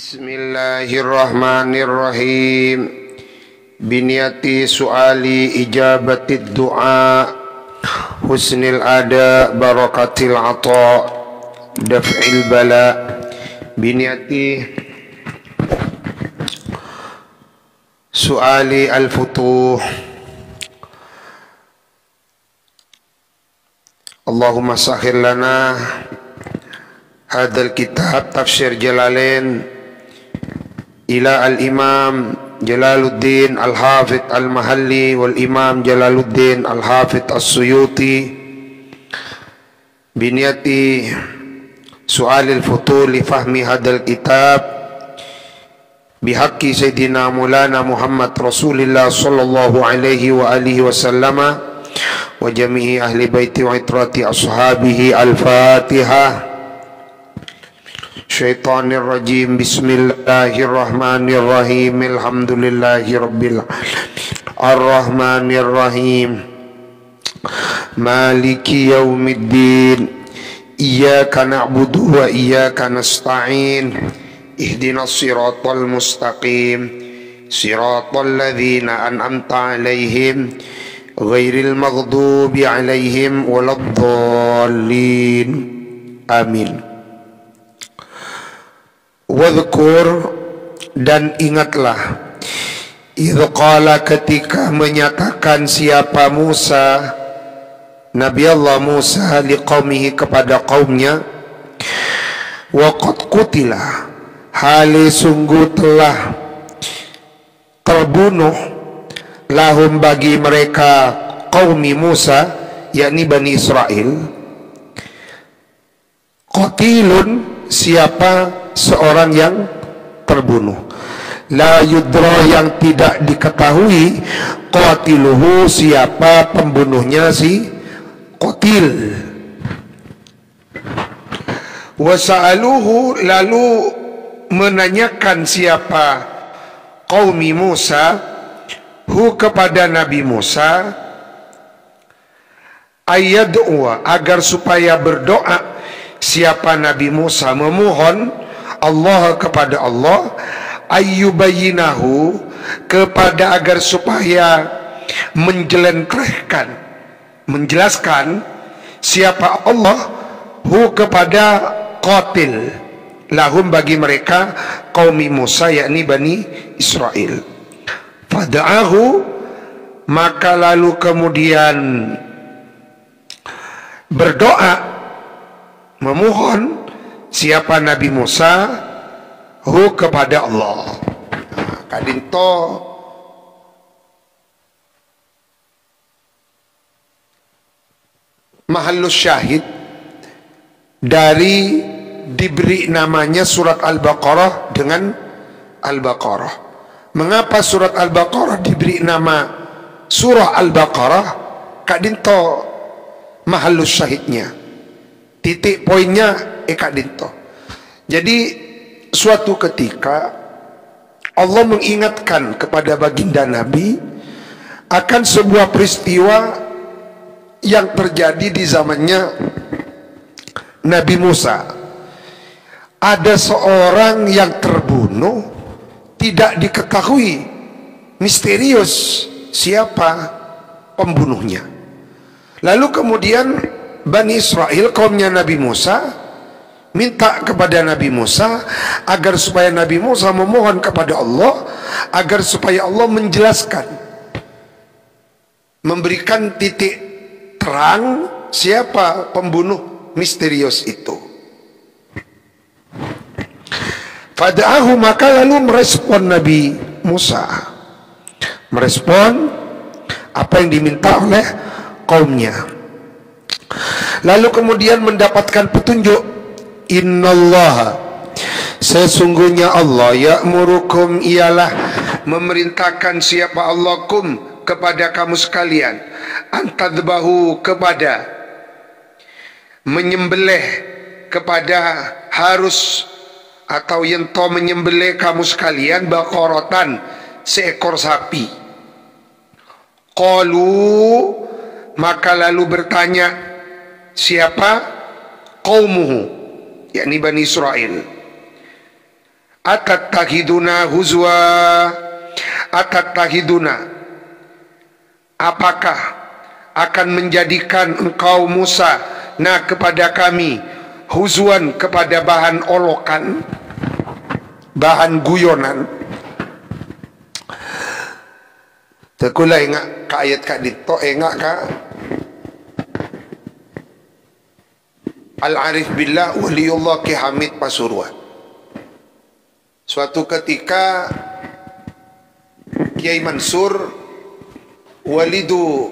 Bismillahirrahmanirrahim. Biniyati su'ali ijabatid du'a, husnil ada, barakatil ata, daf'il bala. Biniyati su'ali al-futuh. Allahumma sahhir lana hadal kitab tafsir Jalalain ila al-imam Jalaluddin al-Hafidh al-Mahalli wal imam Jalaluddin al-Hafidh as-Suyuti biniyati su'alil futul li fahmi hadal kitab bihaqqi Sayyidina Maulana Muhammad Rasulillah sallallahu alaihi wa alihi wasallama wa jami'i ahli baiti wa itrati ashabihi. Al-Fatihah. Syaitanir rajim. Bismillahirrahmanirrahim. Alhamdulillahi rabbil alamin. Ar-Rahmanir Rahim. Maliki yaumiddin. Iyyaka na'budu wa iyyaka nasta'in. Ihdinas siratal mustaqim. Siratal ladzina an'amta 'alaihim ghairil maghdubi 'alaihim waladdallin. Amin. Wadhkur, dan ingatlah, idh qala, ketika menyatakan siapa Musa, Nabi Allah Musa, liqaumihi, kepada kaumnya, wa qad qutila, hali sungguh telah terbunuh, lahum, bagi mereka qaumi Musa, yakni Bani Israel, qatilun, siapa seorang yang terbunuh, la yudra, yang tidak diketahui, qatiluhu, siapa pembunuhnya si qatil. Wasa'aluhu, lalu menanyakan siapa qaumi Musa, hu, kepada Nabi Musa, ayyad'u, agar supaya berdoa, siapa Nabi Musa memohon Allah, kepada Allah, ayyubayyinahu, kepada agar supaya menjelaskan siapa Allah, hu, kepada qatil, lahum, bagi mereka qaumi Musa, yakni Bani Israel. Fada'ahu, maka lalu kemudian berdoa, memohon siapa Nabi Musa, hu, kepada Allah. Kadinto mahallus syahid dari diberi namanya surat Al-Baqarah dengan Al-Baqarah. Mengapa surat Al-Baqarah diberi nama surah Al-Baqarah? Kadinto mahallus syahidnya, titik poinnya Kak Dinto. Jadi suatu ketika Allah mengingatkan kepada baginda Nabi akan sebuah peristiwa yang terjadi di zamannya Nabi Musa. Ada seorang yang terbunuh, tidak diketahui, misterius siapa pembunuhnya. Lalu kemudian Bani Israel, kaumnya Nabi Musa, minta kepada Nabi Musa agar supaya Nabi Musa memohon kepada Allah agar supaya Allah menjelaskan, memberikan titik terang siapa pembunuh misterius itu. Fada'ahu, maka lalu merespon Nabi Musa, merespon apa yang diminta oleh kaumnya. Lalu kemudian mendapatkan petunjuk, innallaha, sesungguhnya Allah, ya'murukum, ialah memerintahkan siapa Allah, kum, kepada kamu sekalian, antadbahu, kepada menyembelih, kepada harus atau yento menyembelih kamu sekalian, baqaratan, seekor sapi. Qalu, maka lalu bertanya siapa qaumuhu, yakni Bani Israel, Atattahiduna huzwa, atattahiduna, apakah akan menjadikan engkau Musa kepada kami huzwan, kepada bahan olokan, bahan guyonan. Tekula ingat ka ayat ka dito, ingat ka Al-Arif Billah Waliullah Ki Hamid Pasuruan. Suatu ketika Kiai Mansur Walidu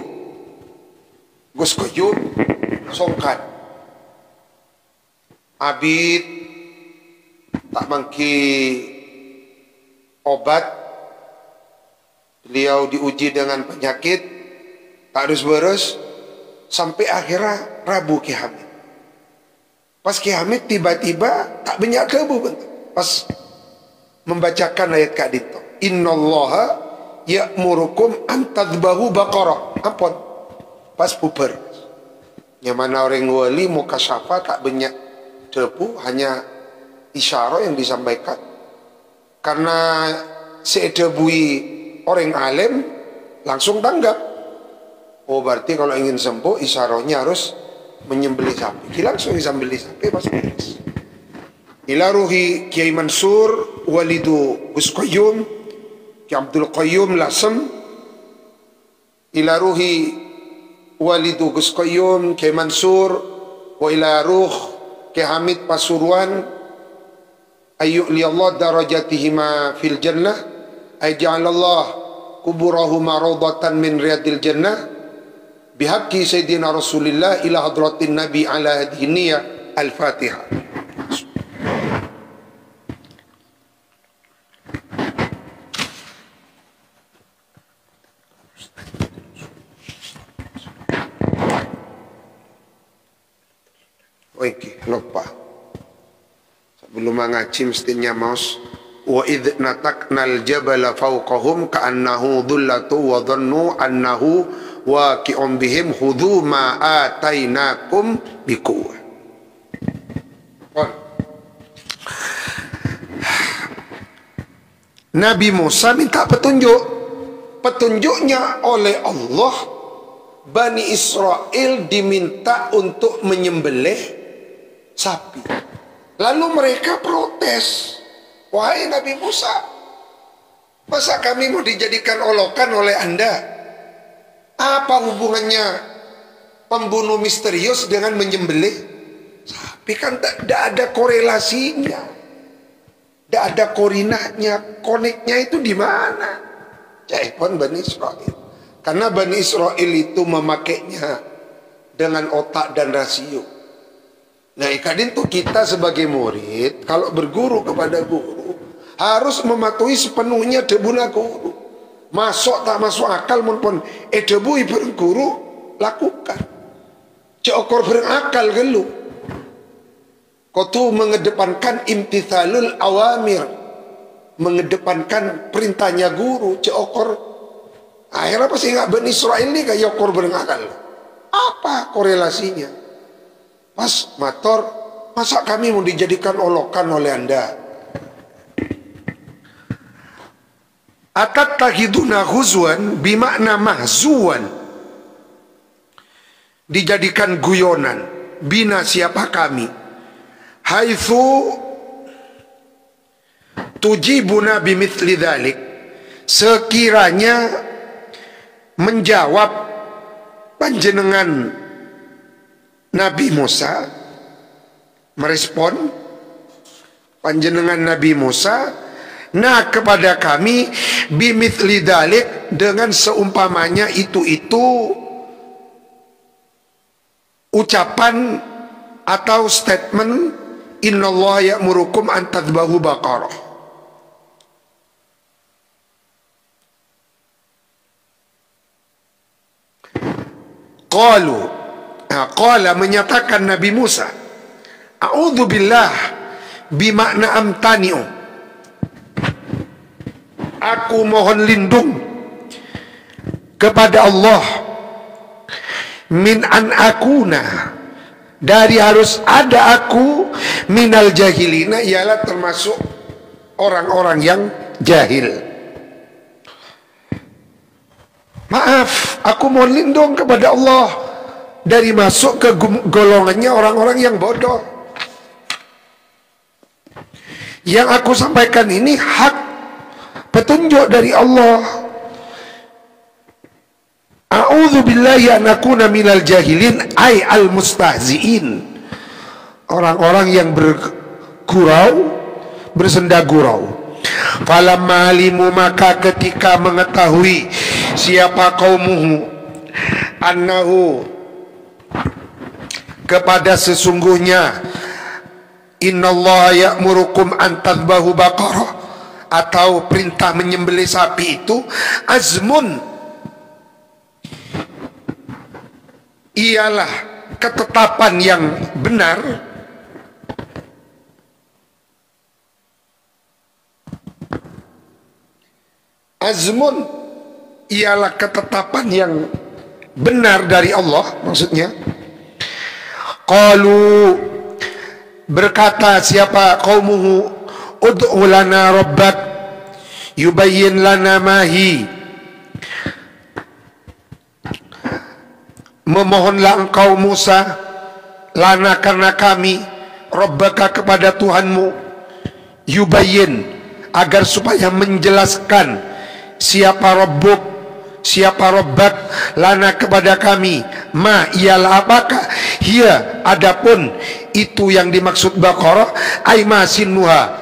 Gus Koyum songkat abid tak mangki obat, beliau diuji dengan penyakit tak beres sampai akhirnya Rabu Ki Hamid. Pas Ki Hamid tiba-tiba tak banyak kebu pas membacakan ayat kak dito, innallaha ya'murukum an tadbahu baqarah. Ampun, pas puber. Yang mana orang wali muka syafa tak banyak debu, hanya isyarat yang disampaikan. Karena sedebui orang alim langsung tanggap. Oh berarti kalau ingin sembuh isyaratnya harus menyembelih sapi. Langsung disembelih sapi pas beres. Ila ruhi Kiai Mansur Walidu Gus Qayyum Ki Abdul Qayyum Lasem, ila ruhi Walidu Gus Qayyum Kiai Mansur, wa ila ruh Ki Hamid Pasuruan, ayyuli Allah darajatihima fil jannah, ay ja'alallah kuburahuma rawdatan min riyadil jannah, bihaqqi sayyidina Rasulillah ila hadratin Nabi ala hadhihi niyah. Al-Fatihah. Oke, lupa. Sebelum mengaji mestinya maus. Wa idh nataknal jabala fawqahum ka'annahu dhullatu wa dhannu annahu waqi'un bihim khudhu ma atainakum biquwwah. Nabi Musa minta petunjuk. Petunjuknya oleh Allah, Bani Israel diminta untuk menyembelih sapi. Lalu mereka protes, wahai Nabi Musa, masa kami mau dijadikan olokan oleh Anda? Apa hubungannya pembunuh misterius dengan menyembelih sapi? Kan tidak ada korelasinya, tidak ada korinahnya, koneknya itu di mana? Jaipon Bani Israel. Karena Bani Israel itu memakainya dengan otak dan rasio. Nah, ikadin tuh kita sebagai murid, kalau berguru kepada guru, harus mematuhi sepenuhnya debuna guru. Masuk tak masuk akal pun debui berguru lakukan. Cokor berakal gelu. Kau tuh mengedepankan imtithalul awamir, mengedepankan perintahnya guru. Cokor akhirnya pasti nggak Bani Israel ini kayak yokor berakal. Apa korelasinya? Mas mator, masa kami mau dijadikan olokan oleh Anda? Atattahiduna huzwan bimakna mahzuwan, dijadikan guyonan. Bina siapa kami? Haitsu tujibuna bimithli dzalik, sekiranya menjawab panjenengan Nabi Musa, merespon panjenengan Nabi Musa kepada kami bimithli dzalik, dengan seumpamanya itu ucapan atau statement innallaha ya'murukum an tadbahu baqarah. Qala menyatakan Nabi Musa, a'udzubillah bimakna amtani'u, aku mohon lindung kepada Allah, min an akuna, dari harus ada aku, minal jahilina, ialah termasuk orang-orang yang jahil. Maaf, aku mohon lindung kepada Allah dari masuk ke golongannya orang-orang yang bodoh. Yang aku sampaikan ini hak petunjuk dari Allah. A'udzu billahi an akuna minal jahilin ay al mustahziin. Orang-orang yang bergurau, bersenda gurau. Falamma alimu, maka ketika mengetahui siapa kaumuhu, annahu, kepada sesungguhnya, innallaha ya'murukum an tadhbahu baqarah, atau perintah menyembelih sapi itu azmun, ialah ketetapan yang benar. Azmun ialah ketetapan yang benar dari Allah, maksudnya. Qalu, berkata siapa qaumuhu, ud'u lana rabbak yubayyin lana mahi, memohonlah engkau Musa, lana karena kami, rabbaka kepada Tuhanmu, yubayyin, agar supaya menjelaskan, siapa Rabbuk, siapa Rabbak, lana kepada kami, ma ialah apakah, hiya adapun itu yang dimaksud Baqarah, ay masinuha,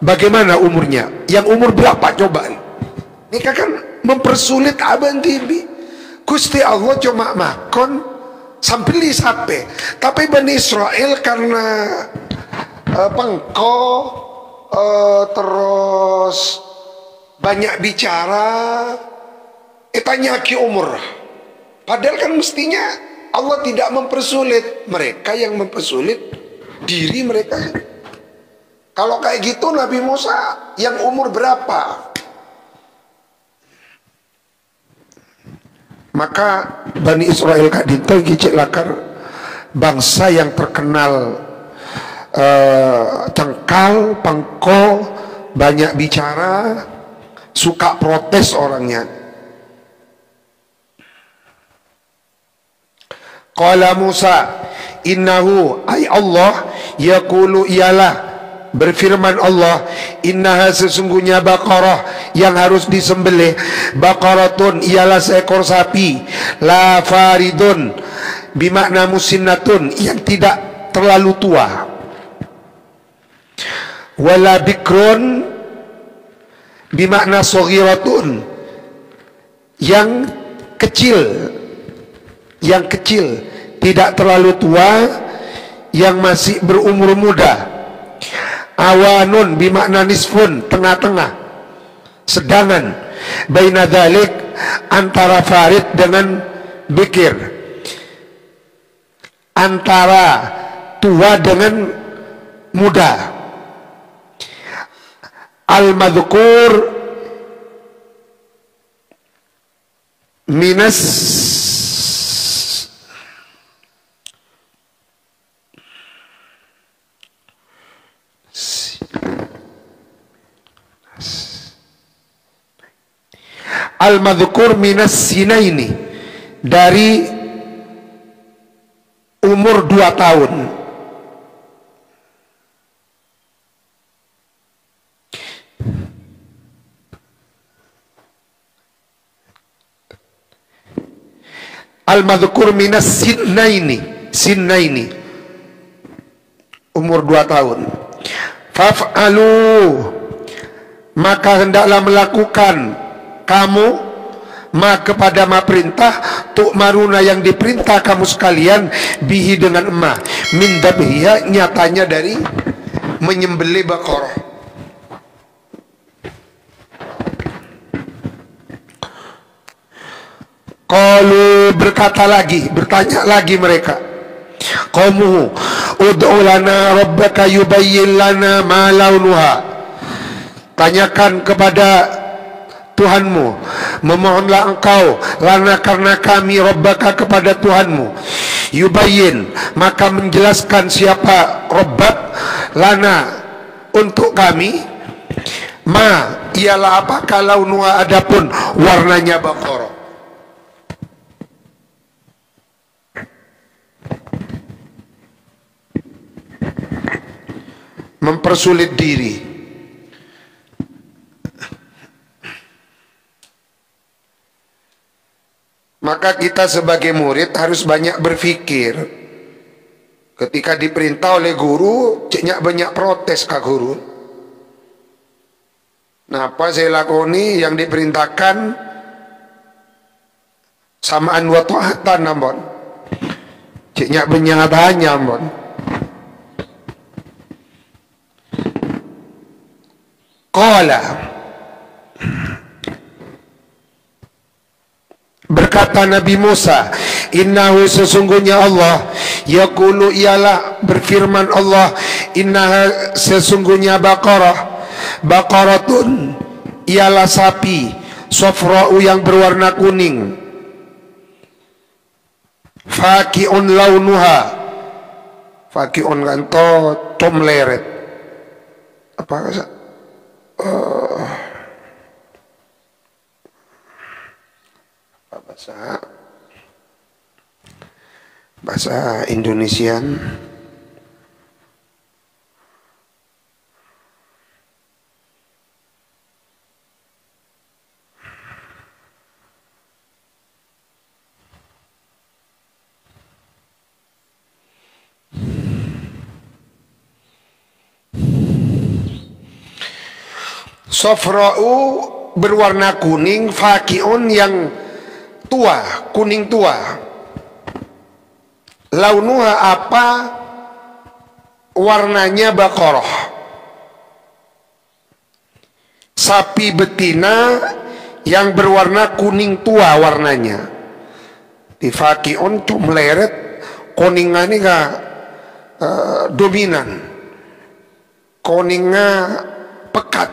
bagaimana umurnya, yang umur berapa coba. Ini kan mempersulit Abang Tibi. Gusti Allah cuma makon sampai sampai, tapi Bani Israel karena pengko terus banyak bicara, tanya ki umur. Padahal kan mestinya Allah tidak mempersulit, mereka yang mempersulit diri mereka. Kalau kayak gitu Nabi Musa yang umur berapa? Maka Bani Israel kadinto gicek lakar, bangsa yang terkenal cengkal, pengko, banyak bicara, suka protes orangnya. Qala Musa, innahu, ay Allah, yaqulu, ialah berfirman Allah, innaha, sesungguhnya baqarah yang harus disembelih, baqaratun ialah seekor sapi, la faridun bimakna musinnatun, yang tidak terlalu tua, wala bikrun bimakna soghiratun, yang kecil, yang kecil, tidak terlalu tua, yang masih berumur muda. Awanun bimakna nisfun, tengah-tengah, sedangan. Baina dzalik, antara farid dengan bikir, antara tua dengan muda. Al-madhkur minas al-madhkur minas sinaini, dari umur 2 tahun. Al-madhkur minas sinnaini, umur 2 tahun. Faf'alu, maka hendaklah melakukan kamu ma kepada ma perintah, tu'maruna yang diperintah kamu sekalian, bihi dengan emak, min dabhiha, nyatanya dari menyembelih Baqarah. Qalu, berkata lagi, bertanya lagi mereka, qaumuhu, ud'u lana rabbaka yubayyin lana ma launuha, tanyakan kepada Tuhanmu, memohonlah engkau, lana karena kami, rabbaka kepada Tuhanmu, yubayyin, maka menjelaskan siapa Rabbak, lana untuk kami, Ma ialah apa? Kalau nuha adapun warnanya Baqarah. Mempersulit diri. Maka kita sebagai murid harus banyak berpikir. Ketika diperintah oleh guru, ceknya banyak protes ke guru. Nah, apa saya lakoni yang diperintahkan samaan wa ta'atan nambon. Ceknya banyak tanya nambon. Qala, berkata Nabi Musa, innahu sesungguhnya Allah, yaqulu ialah berfirman Allah, innaha sesungguhnya Baqaratun ialah sapi, safra'u yang berwarna kuning, faqi'un launuha, faqi'un kan tom leret, apa kata? Bahasa Indonesian. Safra'u berwarna kuning, faqi'un yang tua, kuning tua. Launuha apa? Warnanya Baqarah. Sapi betina yang berwarna kuning tua warnanya. Di faqi'un tuh meleret, kuningnya ini gak dominan. Kuningnya pekat.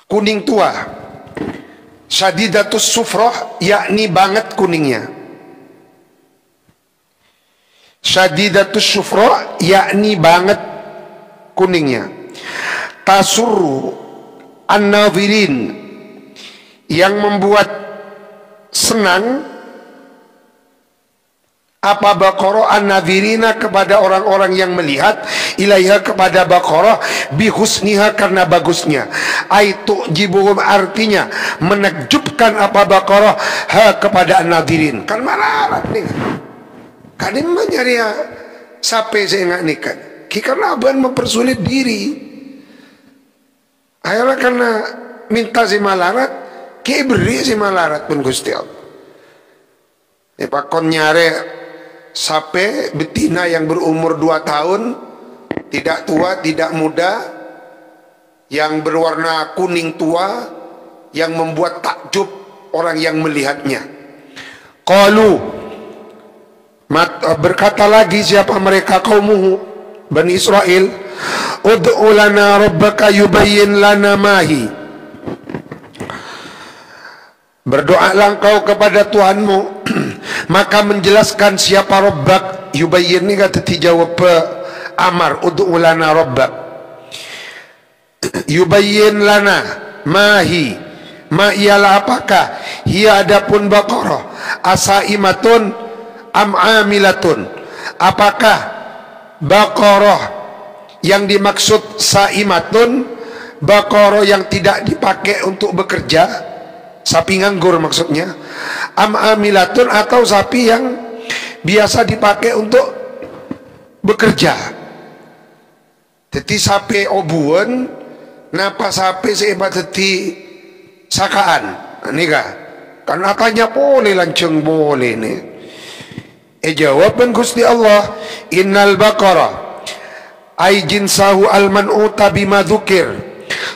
Kuning tua. Syadidatus sufrah, yakni banget kuningnya. Syadidatus sufrah, yakni banget kuningnya. Tasurru an-nadhirin, yang membuat senang apa Baqarah an-nadhirina kepada orang-orang yang melihat ilaiha kepada Baqarah bihusniha karena bagusnya. Aitu jibuhum artinya menakjubkan apa Baqarah ha kepada an-nadhirin. Kan malarat nih. Kadang mencari sape saya nggak nikah. Karena aban mempersulit diri. Akhirnya karena minta si malarat, beri si malarat pun Gusti Allah. Pakon nyare sape betina yang berumur 2 tahun, tidak tua, tidak muda, yang berwarna kuning tua, yang membuat takjub orang yang melihatnya. Qalu, berkata lagi siapa mereka, kaumuhu, Bani Israel, ud'u lana rabbaka yubayyin lana mahi. Berdoalah engkau kepada Tuhanmu maka menjelaskan siapa Rabbak. Yubayyin ni kata dijawab amar, ud'u lana Rabbak. Yubayyin lana mahi, ma ialah apakah? Hiya adapun Baqarah asaimatun am amilatun. Apakah Baqarah yang dimaksud saimatun, Baqarah yang tidak dipakai untuk bekerja, sapi nganggur maksudnya, am amilatun atau sapi yang biasa dipakai untuk bekerja. Jadi sapi obuan, napa sapi sehebat jadi sakaan. Ini kah? Karena tanya boleh lanceng boleh nih. Jawaban Gusti Allah, innal baqara ay jinsahu al-man'uta bima dzukir.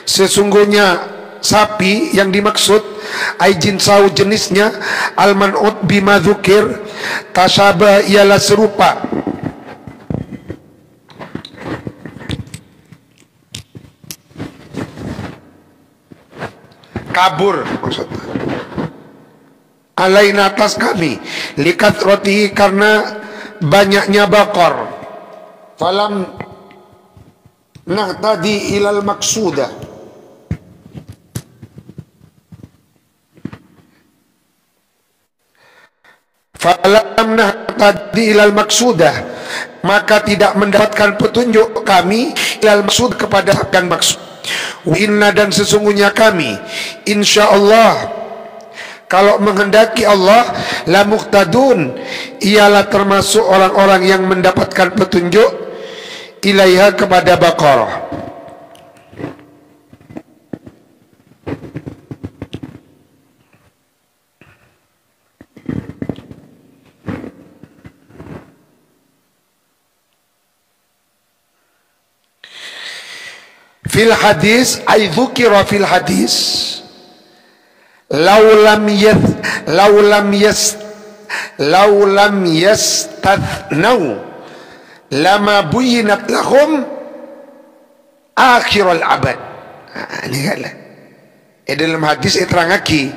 Sesungguhnya sapi yang dimaksud ay jinsau jenisnya al-man'ut bima dzukir, tasyabah ialah serupa kabur maksudnya alaina atas kami likatratihi karena banyaknya bakar falam nahtadi ilal maksudah. Falam nahtadi ilal maksudah, maka tidak mendapatkan petunjuk kami ilal maksud kepada akan maksud. Inna, dan sesungguhnya kami insyaallah kalau menghendaki Allah la muhtadun, ialah termasuk orang-orang yang mendapatkan petunjuk ilaiha kepada Baqarah. Fil hadis ay dzukira fil hadis law lam yastathnau lama buyinat lahum akhirul abad. Ini kala dalam hadis terangaki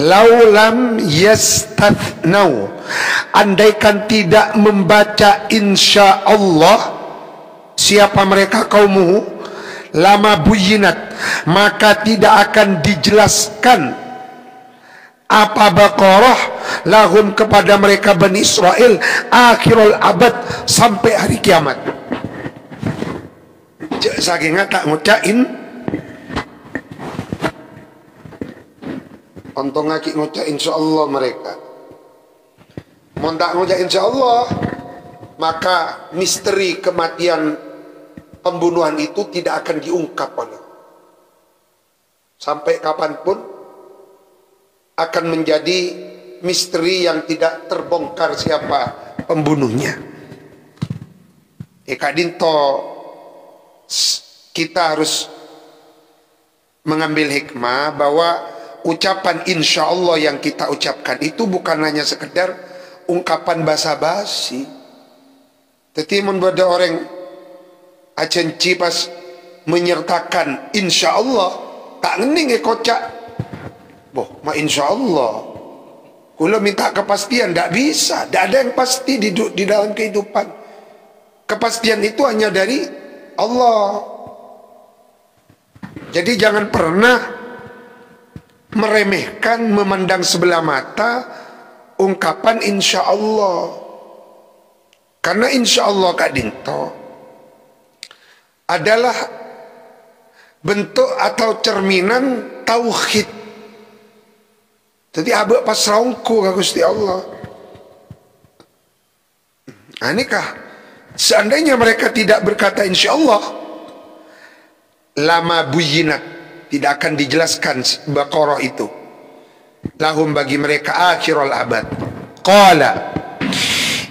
law lam yastathnau, andaikan tidak membaca insyaallah siapa mereka kaumuhu, lama buyinat, maka tidak akan dijelaskan apa Baqarah lahum kepada mereka Bani Israel akhirul abad, sampai hari kiamat. Saking tak ngucain ontong ngaki ngucap insyaallah mereka. Mau tak ngucap insyaallah, maka misteri kematian pembunuhan itu tidak akan diungkap oleh sampai kapanpun, akan menjadi misteri yang tidak terbongkar siapa pembunuhnya. Kak Dinto, kita harus mengambil hikmah bahwa ucapan insya Allah yang kita ucapkan itu bukan hanya sekedar ungkapan basa-basi. Tetapi membuat orang acenci pas menyertakan insya Allah tak ngening kocak. Boh, ma insya Allah. Kalau minta kepastian tak bisa, tak ada yang pasti di dalam kehidupan. Kepastian itu hanya dari Allah. Jadi jangan pernah meremehkan, memandang sebelah mata ungkapan insya Allah. Karena insya Allah Kak Dinto adalah bentuk atau cerminan tauhid. Jadi abek pasraungku ke Gusti Allah. Nah, nikah seandainya mereka tidak berkata insya Allah, lama buyinat, tidak akan dijelaskan Baqarah itu lahum bagi mereka akhirul abad. Qala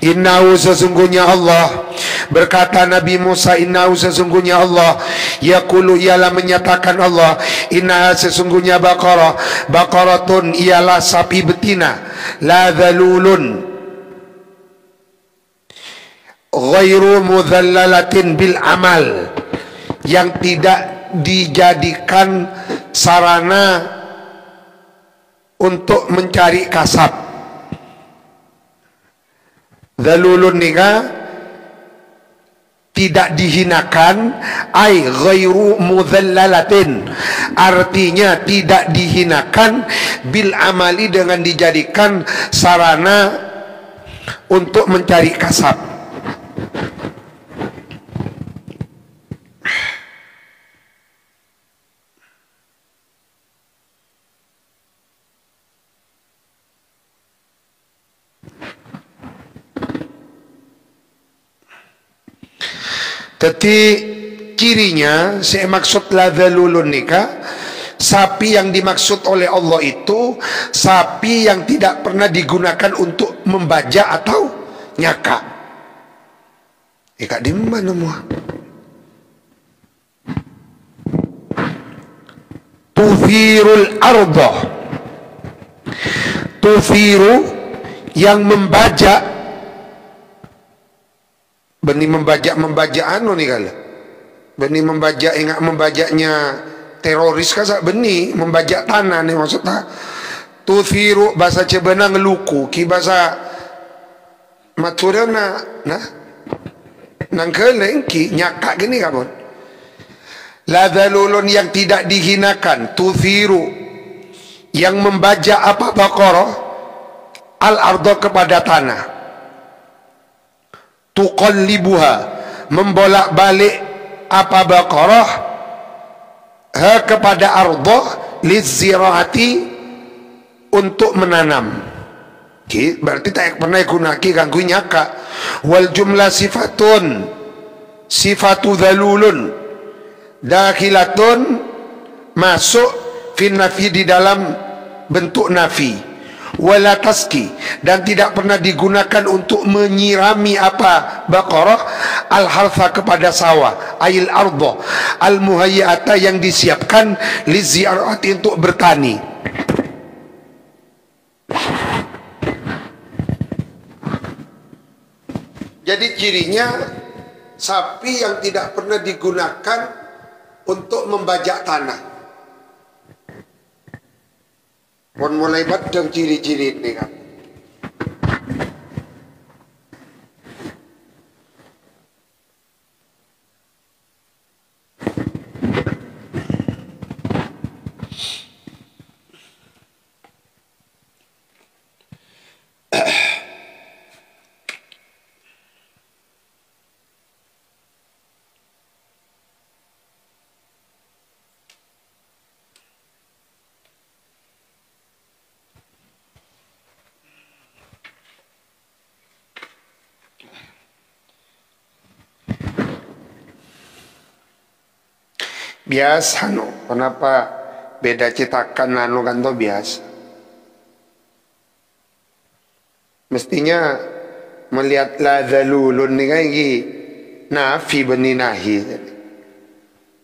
innahu, sesungguhnya Allah, berkata Nabi Musa, innahu, sesungguhnya Allah, yaqulu, ialah menyatakan Allah, inna, sesungguhnya Baqaratun, ialah sapi betina, la dzalulun, ghairu mudhallalatin bil amal, yang tidak dijadikan sarana untuk mencari kasab. Dzalulun nikah tidak dihinakan, ai ghairu mudhallalatin, artinya tidak dihinakan, bil amali, dengan dijadikan sarana untuk mencari kasab. Jadi cirinya, saya maksud la dzalulun nikah, sapi yang dimaksud oleh Allah itu sapi yang tidak pernah digunakan untuk membajak atau nyaka. Kak di mana semua? Tufirul ardah, tufiru, yang membajak. Benih membajak anu nih kala. Benih membajak, ingat membajaknya teroris kasak, benih membajak tanah nih maksudnya. Tuthiru bahasa Cebana ngeluku, ki bahasa Maturana nah nang kelengki nyakak gini kabon. La dzalulun yang tidak dihinakan, tuthiru yang membajak apa Baqarah al ardo kepada tanah, tuqallibuha membolak-balik apa Baqarah kepada ardo liziraati untuk menanam. Berarti tak pernah gunaki ganggu nyaka. Wal jumlah sifatun sifatu dzalulun dakhilatun masuk fin nafi di dalam bentuk nafi, wala taski dan tidak pernah digunakan untuk menyirami apa Baqarah al harfa kepada sawah, ail ardo al muhayyata yang disiapkan liziarati untuk bertani. Jadi cirinya sapi yang tidak pernah digunakan untuk membajak tanah. Pon mulai badang ciri-ciri ini kan. Biasa no, kenapa beda cetakan anu kan to biasa. Mestinya melihat la dzalulun ni kan iki nafi bani nahi.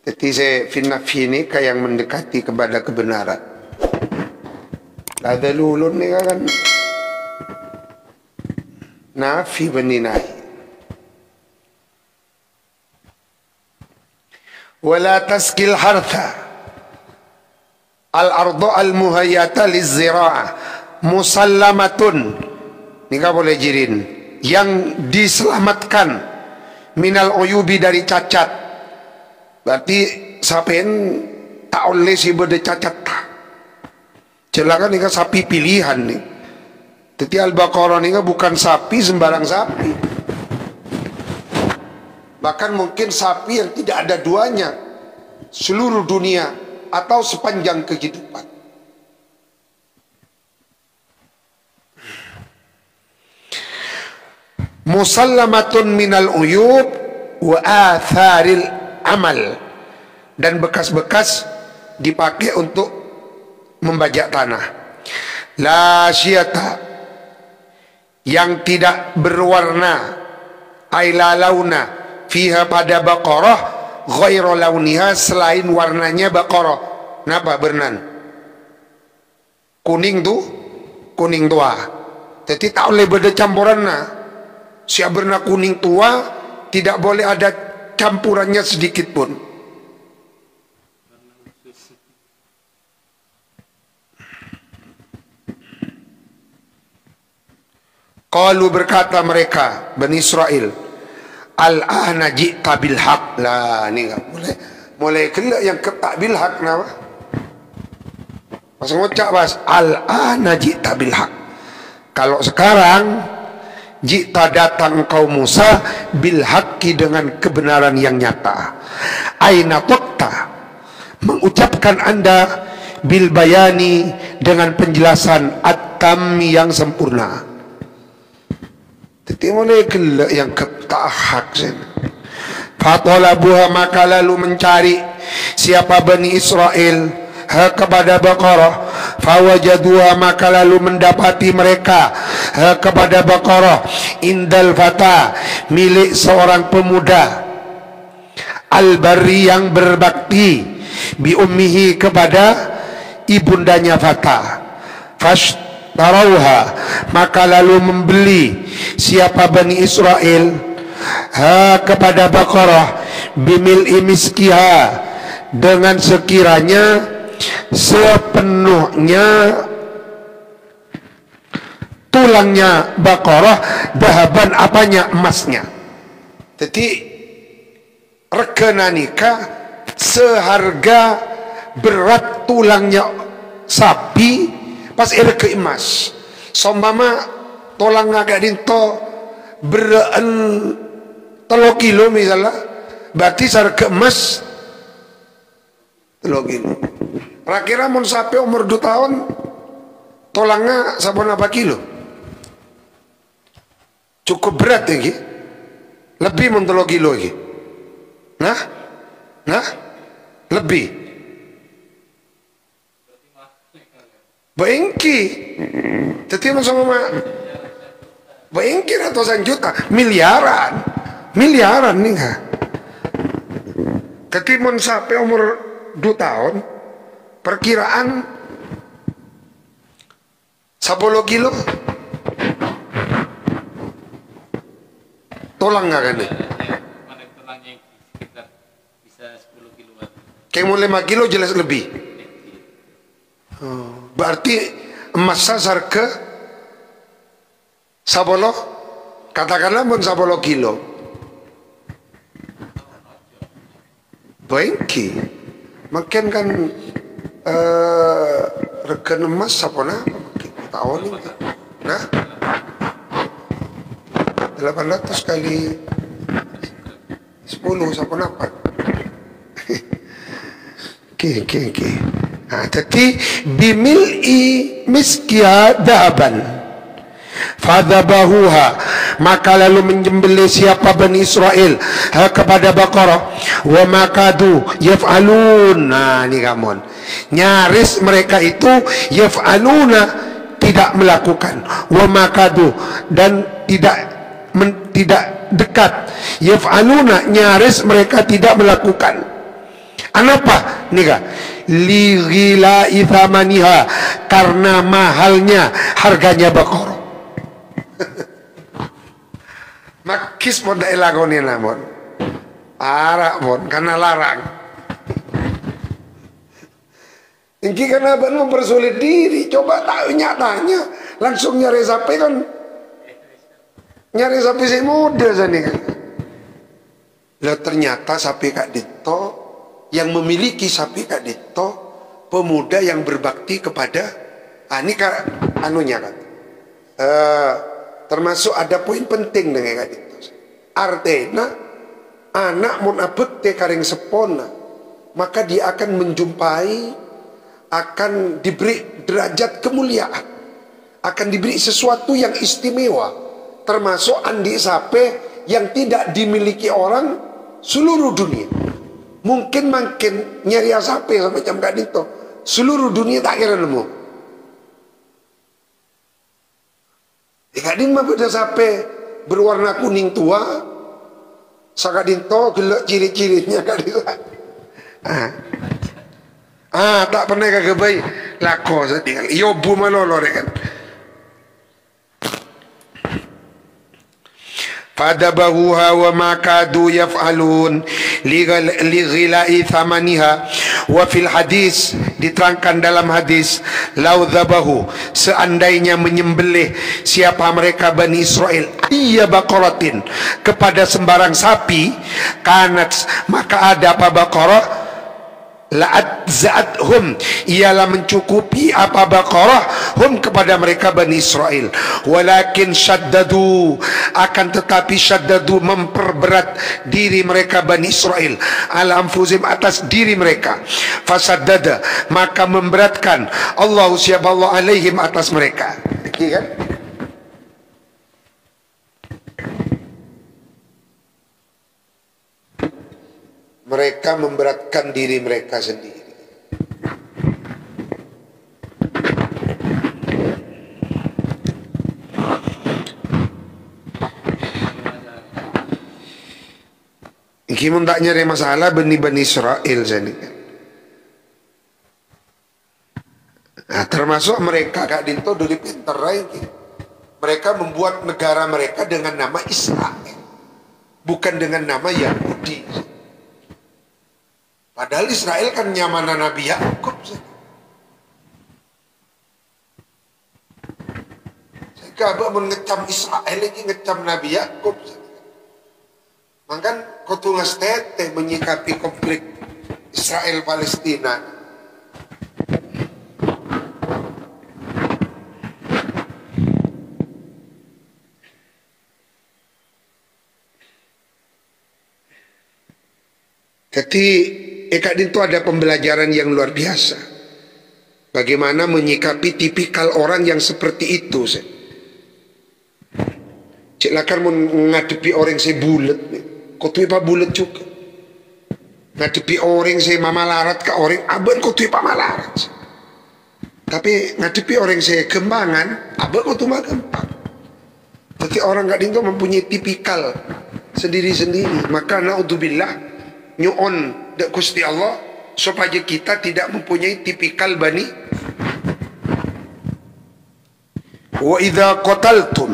Jadi saya fin nafi ni kayak yang mendekati kepada kebenaran. La dzalulun ni kan nafi bani nahi. Wala taskil hartha al ardo al muhayyata lizira'ah musallamatun, ini gak boleh jirin, yang diselamatkan minal uyubi dari cacat. Berarti sapen tak oleh si berde cacat tak. Celakan ini sapi pilihan nih. Jadi Al-Baqarah ini bukan sapi sembarang sapi. Bahkan mungkin sapi yang tidak ada duanya seluruh dunia atau sepanjang kehidupan. Musallamatun minal uyub wa atharil amal, dan bekas-bekas dipakai untuk membajak tanah. La syiata yang tidak berwarna, aila launa fiha pada Baqarah ghairu launiha selain warnanya Baqarah. Kenapa bernan? Kuning tu, kuning tua. Jadi tak boleh beda campuran na. Siap berna kuning tua tidak boleh ada campurannya sedikit pun. Qalu berkata mereka Bani Israel, al-ana ji'ta bil haq. Lah ni mulai kena yang ketak bil haq nama. Pas ngucap pas al-ana ji'ta bil haq. Kalau sekarang ji'ta datang engkau Musa bil haqqi dengan kebenaran yang nyata. Aina taqta mengucapkan anda bil bayani dengan penjelasan at-tam yang sempurna. Jadi mulai kelak yang ketahak sen. Fatolabuha maka lalu mencari siapa Bani Israel kepada Baqarah. Fawajaduha maka lalu mendapati mereka kepada Baqarah indal fata milik seorang pemuda al-barri yang berbakti bi ummihi kepada ibundanya Fata. Tarauha maka lalu membeli siapa Bani Israel kepada Baqarah bimil imiskiha dengan sekiranya sepenuhnya tulangnya Baqarah dahaban apanya emasnya. Jadi regana nikah seharga berat tulangnya sapi pas ke emas. Sombama tulang agak dinto beren 3 kilo misalnya, berarti seharga emas 3 kilo. Kira-kira mun sapi umur 2 tahun tulangnya sabun apa kilo? Cukup berat ya ki? Lebih mun 3 kilo ki. Nah, lebih. Baengki. Jadi mun sama baengki ratusan juta, miliaran nih ha. Jadi mun sampai umur 2 tahun, perkiraan 10 kilo tulang nggak kan nih? Kayak mau 5 kilo jelas lebih. Berarti emas sasar ke 10, katakanlah pun 10 kilo. Baengki. Makin kan regen emas sapona tahun ini. Nah, 800 kali 10 sapona apa? Oke. Nah, jadi bimil'i miskia daban fadhabahuha, maka lalu menyembelih siapa Bani Israel kepada Baqarah. Wa makadu yaf'alun. Nah ini kamu nyaris mereka itu yaf'aluna tidak melakukan, wa makadu dan tidak dekat, yaf'aluna nyaris mereka tidak melakukan. Kenapa? Nika li ghilai thamaniha, karena mahalnya harganya Baqarah. Makis mon dak elagoni namon. Arak mon karena larang. Ini karena abang mempersulit diri. Coba tak nyatanya langsung nyari sapi kan. Nyari sapi si muda sana kan. Lah ternyata sapi Kak Dito, yang memiliki sapi Kak Dito, pemuda yang berbakti kepada ini Kak anunya kan. Termasuk ada poin penting dengan Kak Dito. Artinya anak mun abekte karing sepona, maka dia akan menjumpai, akan diberi derajat kemuliaan, akan diberi sesuatu yang istimewa, termasuk andi sape yang tidak dimiliki orang seluruh dunia. Mungkin nyari sape sampai jam Kak Dito seluruh dunia tak kira nemu. Kak Din mah beda sape berwarna kuning tua, Kak Dinto gelak ciri-cirinya Kak Din. Tak pernah kagak baik lako tinggal yobu malolor kan. Fadabahuha wa makadu yaf'alun li ghilai thamaniha. Wa fil hadis, diterangkan dalam hadis, lau dhabahu, seandainya menyembelih siapa mereka Bani Israel iya baqaratin, kepada sembarang sapi, kanat, maka ada apa Baqarah, la'adza'athum, ialah mencukupi apa Baqarah hum kepada mereka Bani Israel. Walakin syaddadu, akan tetapi syaddadu memperberat diri mereka Bani Israel ala anfusihim, atas diri mereka. Fasaddada, maka memberatkan Allah siapa Allah alaihim, atas mereka. Kan? Mereka memberatkan diri mereka sendiri. Kimun tak nyari masalah Bani Israel jadi. Nah, termasuk mereka Kak Dinto dulu pinter lagi. Mereka membuat negara mereka dengan nama Israel, bukan dengan nama Yahudi. Padahal Israel kan nyamanan Nabi Yakub. Saya kabak mengecam Israel lagi, ngecam Nabi Yakub. Maka kau tungas tete menyikapi konflik Israel Palestina. Jadi Eka itu ada pembelajaran yang luar biasa. Bagaimana menyikapi tipikal orang yang seperti itu. Cik lakar menghadapi orang saya bulat. Kau tuh apa bulat juga. Ngadepi orang saya mama larat ke orang abang kau tuh apa malarat. Tapi ngadepi orang saya kembangan abang kau tuh mah gampang. Jadi orang gak itu mempunyai tipikal sendiri-sendiri. Maka naudzubillah nyuon dek Gusti Allah supaya kita tidak mempunyai tipikal bani. Wa idza qataltum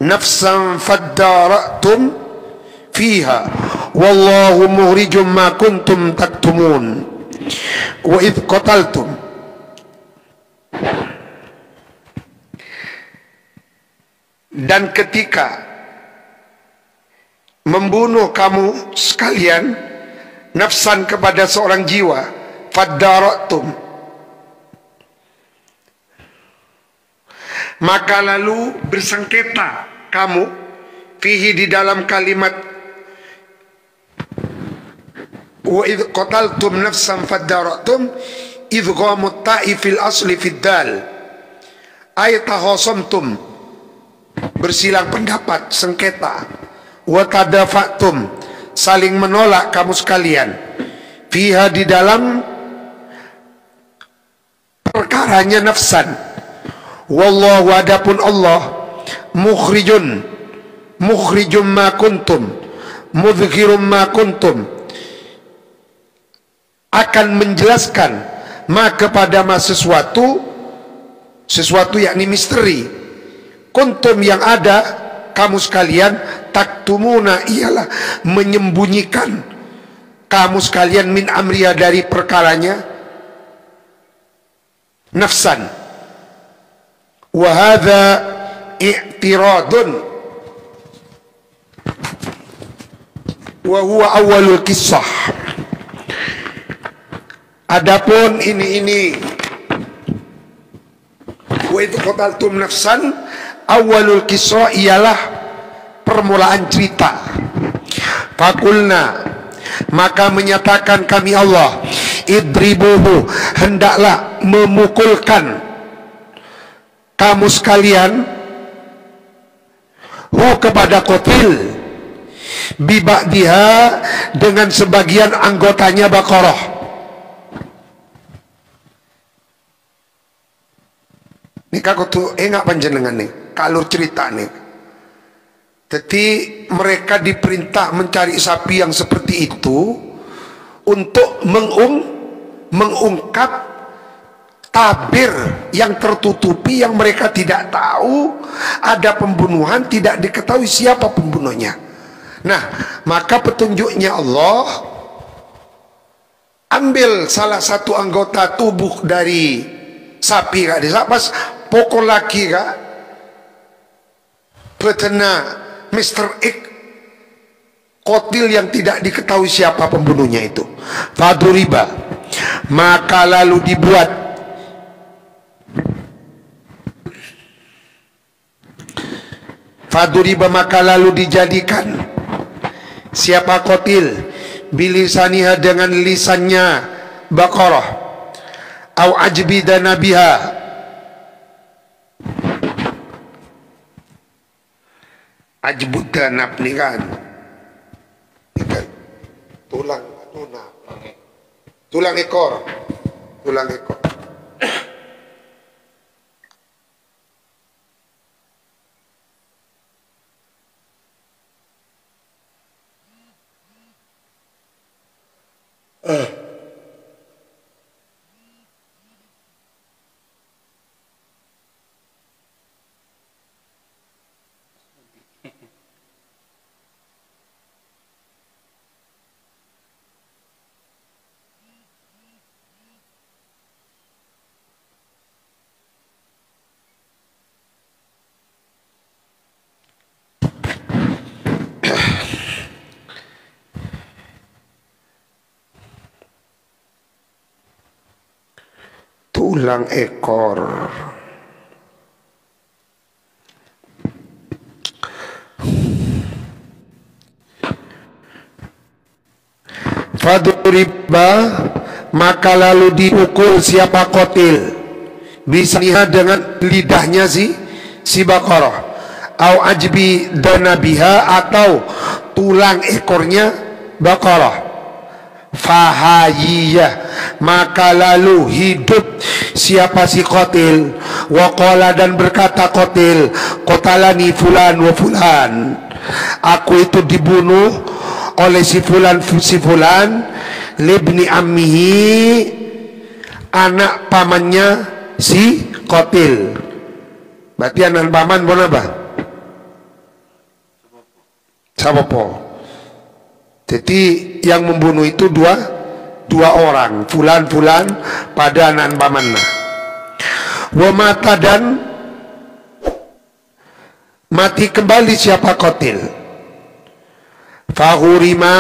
nafsan faddaratum fiha wallahu mukhrijum ma kuntum taktumun. Wa idza qataltum, dan ketika membunuh kamu sekalian nafsan kepada seorang jiwa, faddaratum, maka lalu bersengketa kamu fihi di dalam kalimat wa idh qataltum nafsan faddaratum idghamut ta'i fil asli fid dal ay tahasamtum, bersilang pendapat, sengketa, wa tadafatum, saling menolak kamu sekalian, fiha di dalam perkaranya nafsan, wallahu adapun Allah mukhrijum ma kuntum mudhkirum ma kuntum, akan menjelaskan ma kepada ma sesuatu yakni misteri, kuntum yang ada kamu sekalian, taktumuna ialah menyembunyikan kamu sekalian, min amriya dari perkaranya nafsan. Wa hadza i'tiradun wa huwa awalul kisah. Adapun ini wa idh qataltum nafsan, awalul kisah ialah permulaan cerita. Fakulna, maka menyatakan kami Allah, idribuhu, hendaklah memukulkan kamu sekalian hu kepada qatil biba'diha dengan sebagian anggotanya Baqarah. Ini kakak tuh enggak panjenengan nih kalau cerita nih. Jadi mereka diperintah mencari sapi yang seperti itu untuk mengungkap tabir yang tertutupi yang mereka tidak tahu ada pembunuhan, tidak diketahui siapa pembunuhnya. Nah, maka petunjuknya Allah, ambil salah satu anggota tubuh dari sapi kak desa pas pokok laki kak petena Mr. X kotil yang tidak diketahui siapa pembunuhnya itu. Faduriba, maka lalu dibuat Faduriba, maka lalu dijadikan siapa kotil bilisaniha dengan lisannya Baqarah, au ajbidana biha, ajbudanab nih kan tulang ekor. tulang ekor. Faduriba, maka lalu dipukul siapa qatil, bisa lihat dengan lidahnya si Baqarah, au ajbi danabiha, atau tulang ekornya Baqarah. Fahayiyah, maka lalu hidup siapa si qatil, waqala, dan berkata qatil, qatalani fulan wa fulan, aku itu dibunuh oleh si fulan libni ammihi, anak pamannya si qatil. Berarti anak paman pun apa? Sapopo. Jadi yang membunuh itu dua orang, fulan pada anak pamanna. Wa mata, dan mati kembali siapa qatil. Fahurima,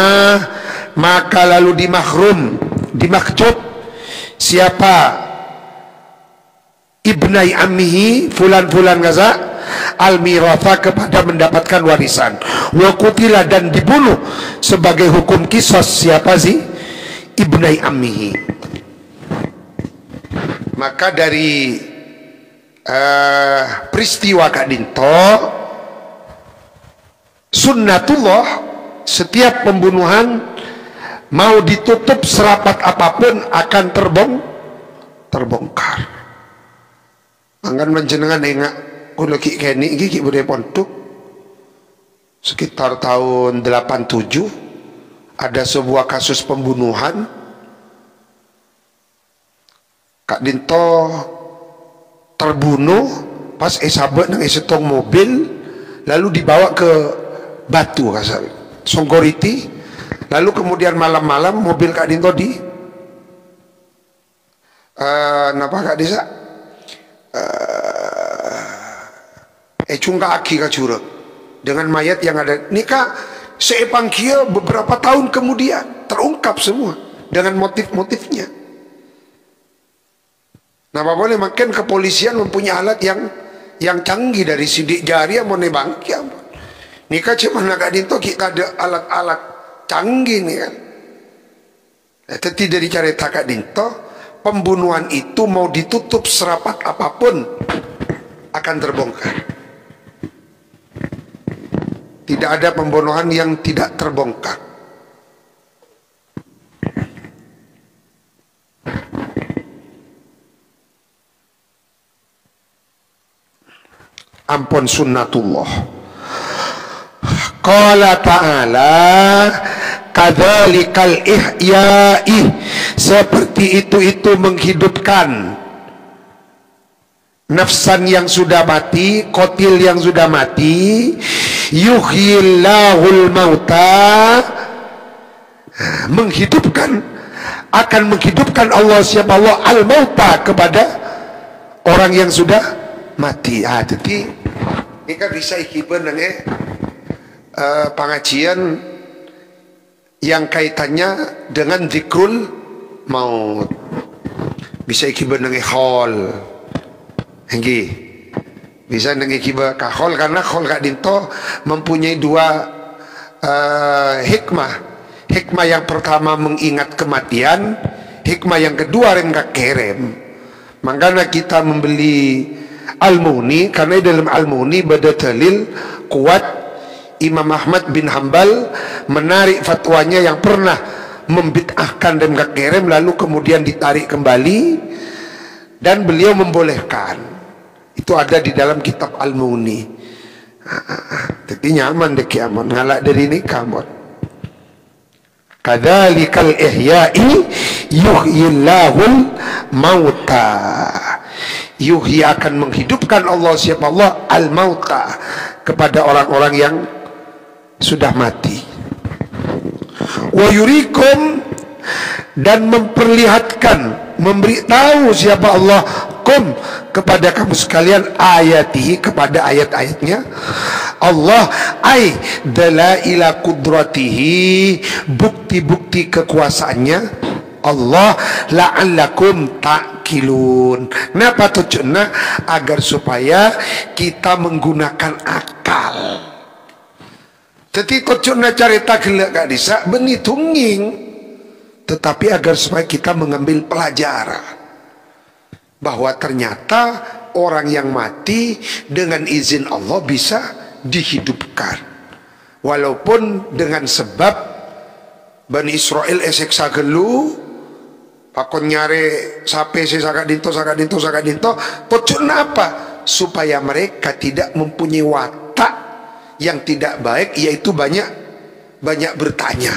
maka lalu dimahjub siapa ibnai ammihi, fulan gaza, al-miratha, kepada mendapatkan warisan. Wa qutila, dan dibunuh sebagai hukum kisos siapa sih ibnai ammihi. Maka dari peristiwa Kak Dinto, sunnatullah, setiap pembunuhan mau ditutup serapat apapun akan terbongkar. Anggan menjenengan engak kulo ki keni iki budaya pondok sekitar tahun 87 ada sebuah kasus pembunuhan. Kak Dinto terbunuh pas sahabat nang setong mobil, lalu dibawa ke Batu kasar Songgoriti, lalu kemudian malam-malam mobil Kak Dinto di napa Kak Desa cungka aki kacurek dengan mayat yang ada nikah seepang kia. Beberapa tahun kemudian terungkap semua dengan motif-motifnya. Nah, boleh makin kepolisian mempunyai alat yang canggih dari sidik jari mau nebangki. Nikah cuma Kak Dinto kita ada alat-alat canggih nih kan. Tetapi dari cerita Kak Dinto, pembunuhan itu mau ditutup serapat apapun akan terbongkar. Tidak ada pembunuhan yang tidak terbongkar. Ampun sunnatullah. Qala ta'ala kadzalikal ihya'i, seperti itu menghidupkan nafsan yang sudah mati, qatil yang sudah mati. Yuhyillahul mauta, akan menghidupkan Allah siapa Allah al-mauta, kepada orang yang sudah mati. Jadi ini kan bisa ikiban dengan pengajian yang kaitannya dengan zikrul maut, bisa ikiban dengan khol bisa dengan ikiban kahol, karena khol Kak Dinto mempunyai dua hikmah. Hikmah yang pertama mengingat kematian, hikmah yang kedua rengga kerem. Makanya kita membeli Al-Mughni, karena dalam Al-Mughni ada dalil kuat Imam Ahmad bin Hambal menarik fatwanya yang pernah membid'ahkan dan gak kerem, lalu kemudian ditarik kembali dan beliau membolehkan. Itu ada di dalam kitab Al-Mughni. Jadi nyaman deh kiamat, ngalak dari ini kamot. Kadzalikal ihya'i yuhyillahul mauta. Yuhyi, akan menghidupkan Allah siapa Allah al-mauta, kepada orang-orang yang sudah mati. Wa yurikum, dan memperlihatkan, memberitahu siapa Allah kum, kepada kamu sekalian, ayatihi, kepada ayat-ayatnya Allah, ay dalaila kudratihi, bukti-bukti kekuasaannya Allah, la'allakum ta'qilun. Napa tujuannya? Agar supaya kita menggunakan akal. Jadi tujuannya cerita gelak gak bisa beni tunging, tetapi agar supaya kita mengambil pelajaran bahwa ternyata orang yang mati dengan izin Allah bisa dihidupkan. Walaupun dengan sebab Bani Israel eseksa gelu, pakon nyare sape saka dinto tujuan apa? Supaya mereka tidak mempunyai watak yang tidak baik, yaitu banyak bertanya.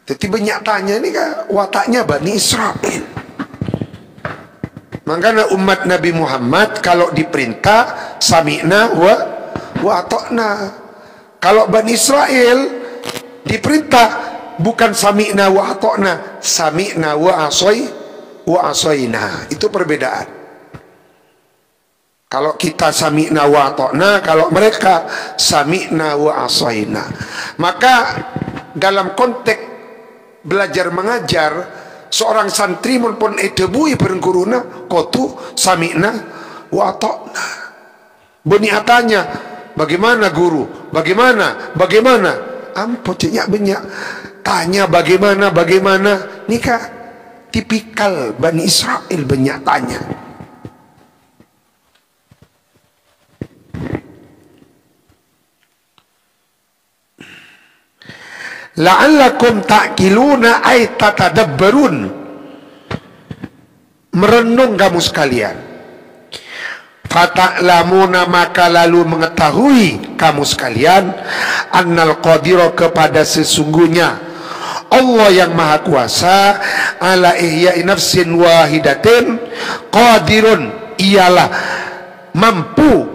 Jadi banyak tanya ini kan wataknya Bani Israel. Makanya umat Nabi Muhammad kalau diperintah sami'na wa ata'na. Kalau Bani Israel diperintah bukan sami'na wa ata'na, sami'na wa asoyna. Itu perbedaan. Kalau kita sami'na wa ata'na, kalau mereka sami'na wa asoyna. Maka dalam konteks belajar mengajar, seorang santri pun edebui berguruna kotu sami'na wa ata'na. Beniatannya, bagaimana guru? Bagaimana? Ampocenya banyak tanya bagaimana? Nikah tipikal Bani Israel banyak tanya. La'allakum ta'qiluna ay tatadabbarun, merenung kamu sekalian. Fata'lamuna, maka lalu mengetahui kamu sekalian, annal qadira, kepada sesungguhnya Allah yang maha kuasa, ala ihya'i nafsin wahidatin, qadirun, ialah mampu,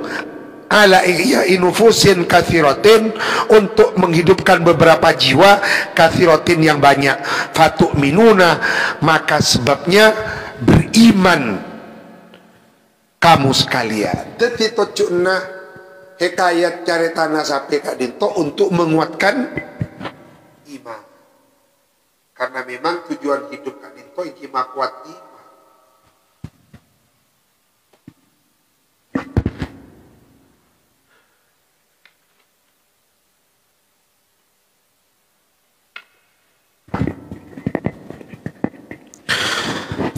ala ihya'i nufusin kathiratin, untuk menghidupkan beberapa jiwa, kathiratin yang banyak. Fatu'minuna, maka sebabnya beriman kamu sekalian. Jadi tujuannya hikayat caritana sampai kak dinto untuk menguatkan iman. Karena memang tujuan hidup kak dinto iki kuat iman.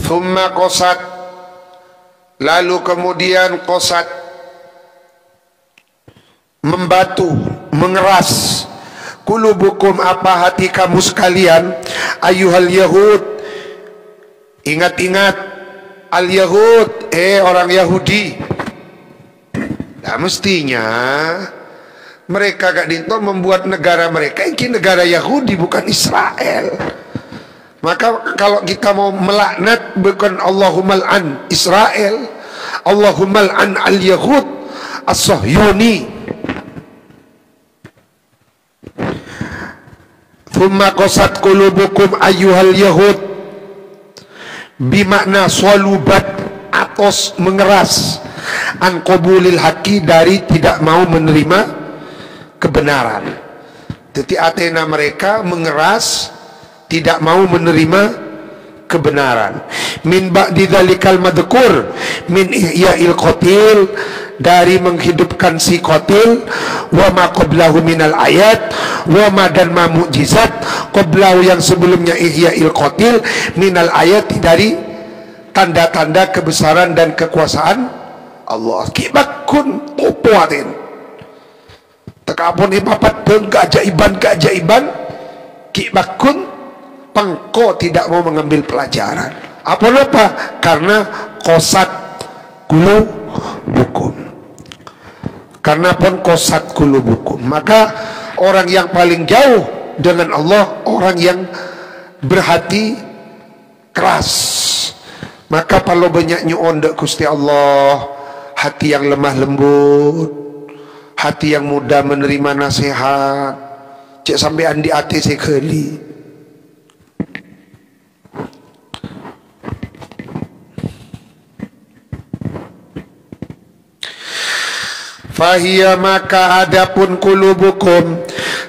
Thumma qasat, lalu kemudian qasat, membatu, mengeras, kulubukum, apa hati kamu sekalian, ayuhal yahud, ingat-ingat al yahud, orang Yahudi. Nah, mestinya mereka gak dinto membuat negara mereka ini negara Yahudi, bukan Israel. Maka kalau kita mau melaknat, bukan Allahumma al'an Israel, Allahumma al'an al-Yahud as-Sahyuni. Thumma qasat qulubukum ayyuhal yahud, bimakna salubat, atos, mengeras, an qabulil haqi, dari tidak mau menerima kebenaran. Jadi Athena mereka mengeras, tidak mau menerima kebenaran. Min ba'di dzalikal madhkur min ihya'il qatil, dari menghidupkan si qatil, wa ma qablahu minal ayat, wa ma, dan ma mukjizat, qablahu yang sebelumnya ihya'il qatil, minal ayat, dari tanda-tanda kebesaran dan kekuasaan Allah. Kibakun topoatin tekapun ipapat keajaiban kibakun, pengko tidak mau mengambil pelajaran. Apa? Karena qasat qulubukum. Karena pun qasat qulubukum, maka orang yang paling jauh dengan Allah, orang yang berhati keras. Maka kalau banyak nyuon dek Gusti Allah, hati yang lemah lembut, hati yang mudah menerima nasihat, cek sampai andi ati sekali. Fahiyya, maka adapun kulubukum,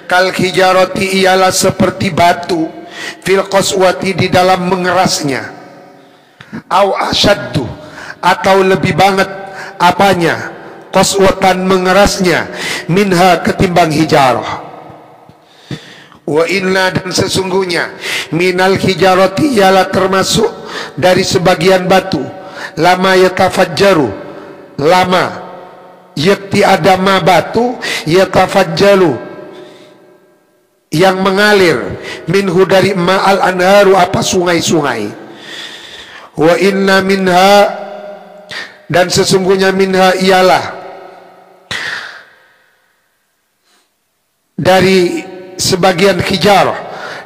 kal hijarati, ialah seperti batu, fil qaswati, di dalam mengerasnya. au asyaddu, atau lebih banget apanya, qaswatan mengerasnya, minha ketimbang hijarah. Wa inna, dan sesungguhnya, minal hijarati, ialah termasuk dari sebagian batu, lama yatafajjaru, lama yakti adama batu, yatafajjalu, yang mengalir, minhu dari ma'al anharu, apa sungai-sungai. Wa inna minha, dan sesungguhnya minha ialah dari sebagian hijarah,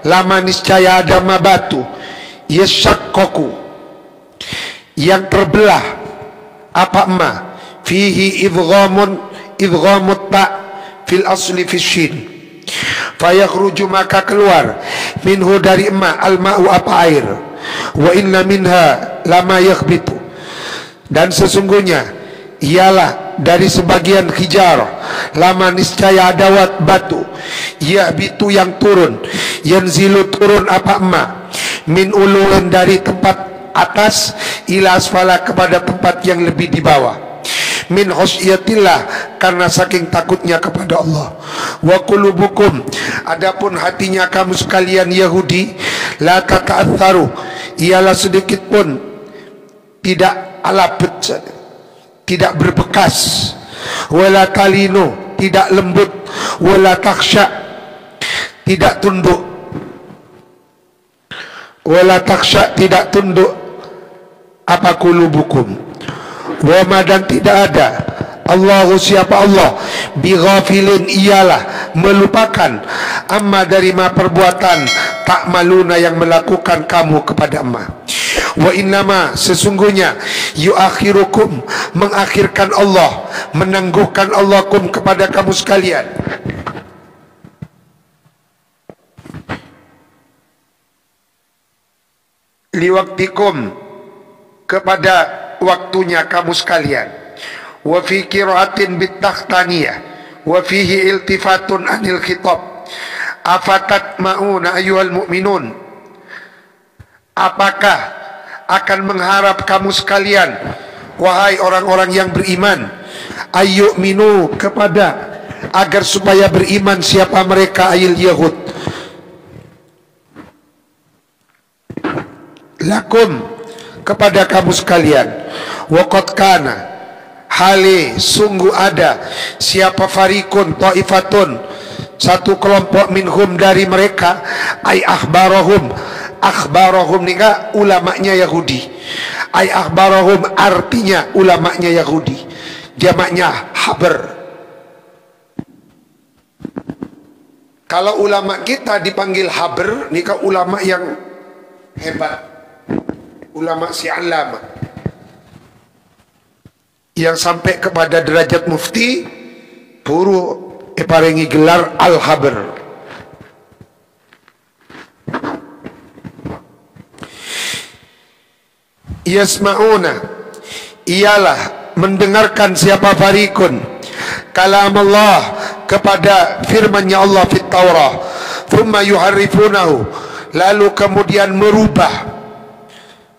lama niscaya adama batu, yashakkoku, yang terbelah, apa ma, fihi idghamut ta fil asli fishin, fayakhruju, maka keluar, minhu dari ma, al-ma'u, apa air. Wa inna minha lama yakhbitu, dan sesungguhnya ialah dari sebagian hijarah, lama niscaya adawat batu, yahbitu, yang turun, yanzilu, turun, apa ma, min ulun, dari tempat atas, ila asfala, kepada tempat yang lebih di bawah, min khosyatillah, karena saking takutnya kepada Allah. Wa qulubukum, adapun hatinya kamu sekalian Yahudi, la tata'atharu, ialah sedikit pun tidak alapet, tidak berbekas, wala talinu, tidak lembut, wala taksha, tidak tunduk, wala taksha, tidak tunduk, apa qulubukum. Wa ma, dan tidak ada, Allahu, siapa Allah, bighafilin, ialah melupakan, amma, dari ma, perbuatan, tak maluna, yang melakukan kamu kepada ma. Wa innama, sesungguhnya, yuakhirukum, mengakhirkan Allah, menangguhkan Allah, kum, kepada kamu sekalian, liwaktikum, kepada waktunya kamu sekalian. Wa fi qiraatin bitakhtaniyah, wa fihi iltifatun anil khitab, afatat ma'una ayyuhal mu'minun, apakah akan mengharap kamu sekalian, wahai orang-orang yang beriman, ayyu'minu, kepada, agar supaya beriman, siapa mereka, ayil yahud, lakum, kepada kamu sekalian, waqad kana, hali, sungguh ada, siapa, farikun, ta'ifatun, satu kelompok, minhum, dari mereka, ay akhbarahum, akhbarahum nika ulamanya Yahudi, ay akhbarahum artinya ulamanya Yahudi, jamaknya haber. Kalau ulama kita dipanggil haber, nika ulama yang hebat, ulama si alama, yang sampai kepada derajat mufti, puru paringi gelar al-haber. Yasma'una, ialah mendengarkan, siapa, farikun, kalam Allah, kepada firman-Nya Allah fit Taurah, thumma yuharrifunahu, lalu kemudian merubah,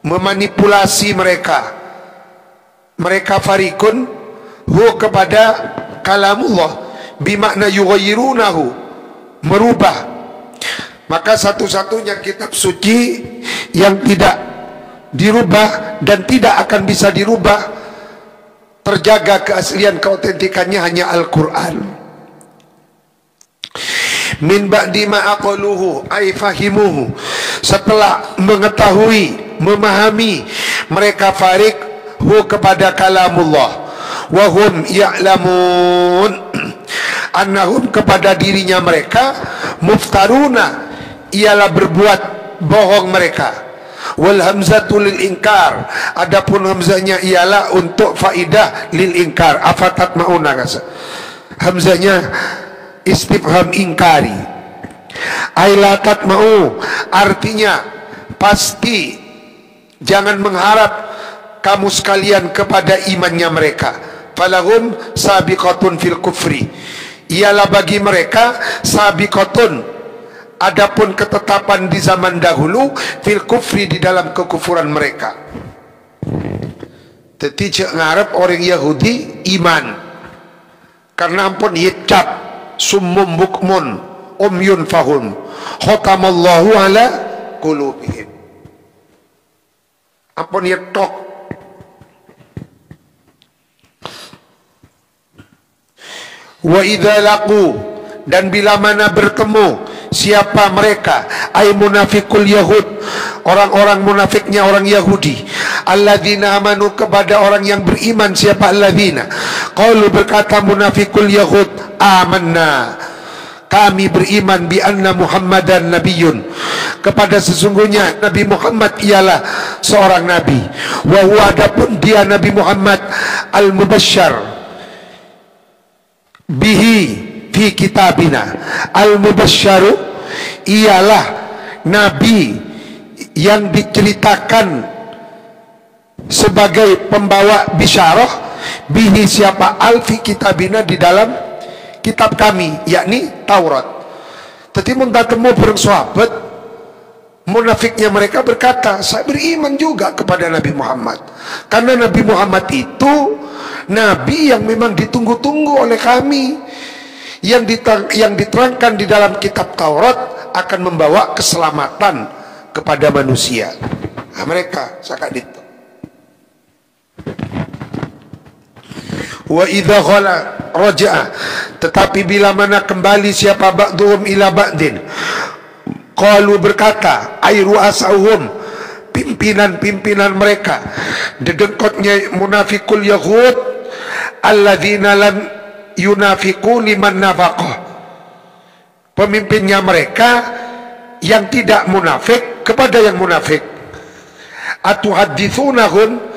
memanipulasi mereka farikun, hu, kepada kalamullah, bimakna yughayyirunahu, merubah. Maka satu-satunya kitab suci yang tidak dirubah dan tidak akan bisa dirubah, terjaga keaslian, keautentikannya, hanya Al-Quran. Min ba'di ma aqaluhu ay fahimuhu, setelah mengetahui, memahami mereka farik, hu, kepada kalamullah, wahum ya'lamun, annahum, kepada dirinya mereka, muftaruna, ialah berbuat bohong mereka. Wal hamzatu lil inkar, adapun hamzahnya ialah untuk faidah lil inkar, afatat mauna, hamzahnya istifham ingkari. Ailatat mau, artinya pasti jangan mengharap kamu sekalian kepada imannya mereka. Falahum sabiqatun fil kufri, ialah bagi mereka sabiqatun, adapun ketetapan di zaman dahulu, fil kufri, di dalam kekufuran mereka. Jadi cek ngarep orang Yahudi iman karena ampun yecap summum bukmun umyun fahum khatamallahu ala qulubihim. Ampun yetok. Wa idza laqu, dan bila mana bertemu siapa mereka, ay munafikul yahud, orang-orang munafiknya orang Yahudi, alladzina amanu, kepada orang yang beriman. Siapa alladzina? Qalu, berkata munafikul yahud, amanna, kami beriman, bi anna Muhammadan nabiyyun, kepada sesungguhnya Nabi Muhammad ialah seorang nabi. Wa huwa, adapun dia Nabi Muhammad, al mubasysyar bihi fi kitabina. Al mubasysyaru ialah nabi yang diceritakan sebagai pembawa bisyarah, bihi siapa, al fi kitabina, di dalam kitab kami, yakni Taurat. Tetapi muntah temu perang sahabat munafiknya mereka berkata, saya beriman juga kepada Nabi Muhammad, karena Nabi Muhammad itu nabi yang memang ditunggu-tunggu oleh kami, yang diterangkan di dalam kitab Taurat akan membawa keselamatan kepada manusia. Nah, mereka sakat itu. Wa idza ghala raja'a, tetapi bila mana kembali siapa ba'dhum ila ba'din, qalu, berkata, ay ru'asahum, pimpinan-pimpinan mereka, dedengkotnya munafikul yahud, alladzina lam yunafiqu liman nafaqah, pemimpinnya mereka yang tidak munafik kepada yang munafik. Atuhaddithunahum,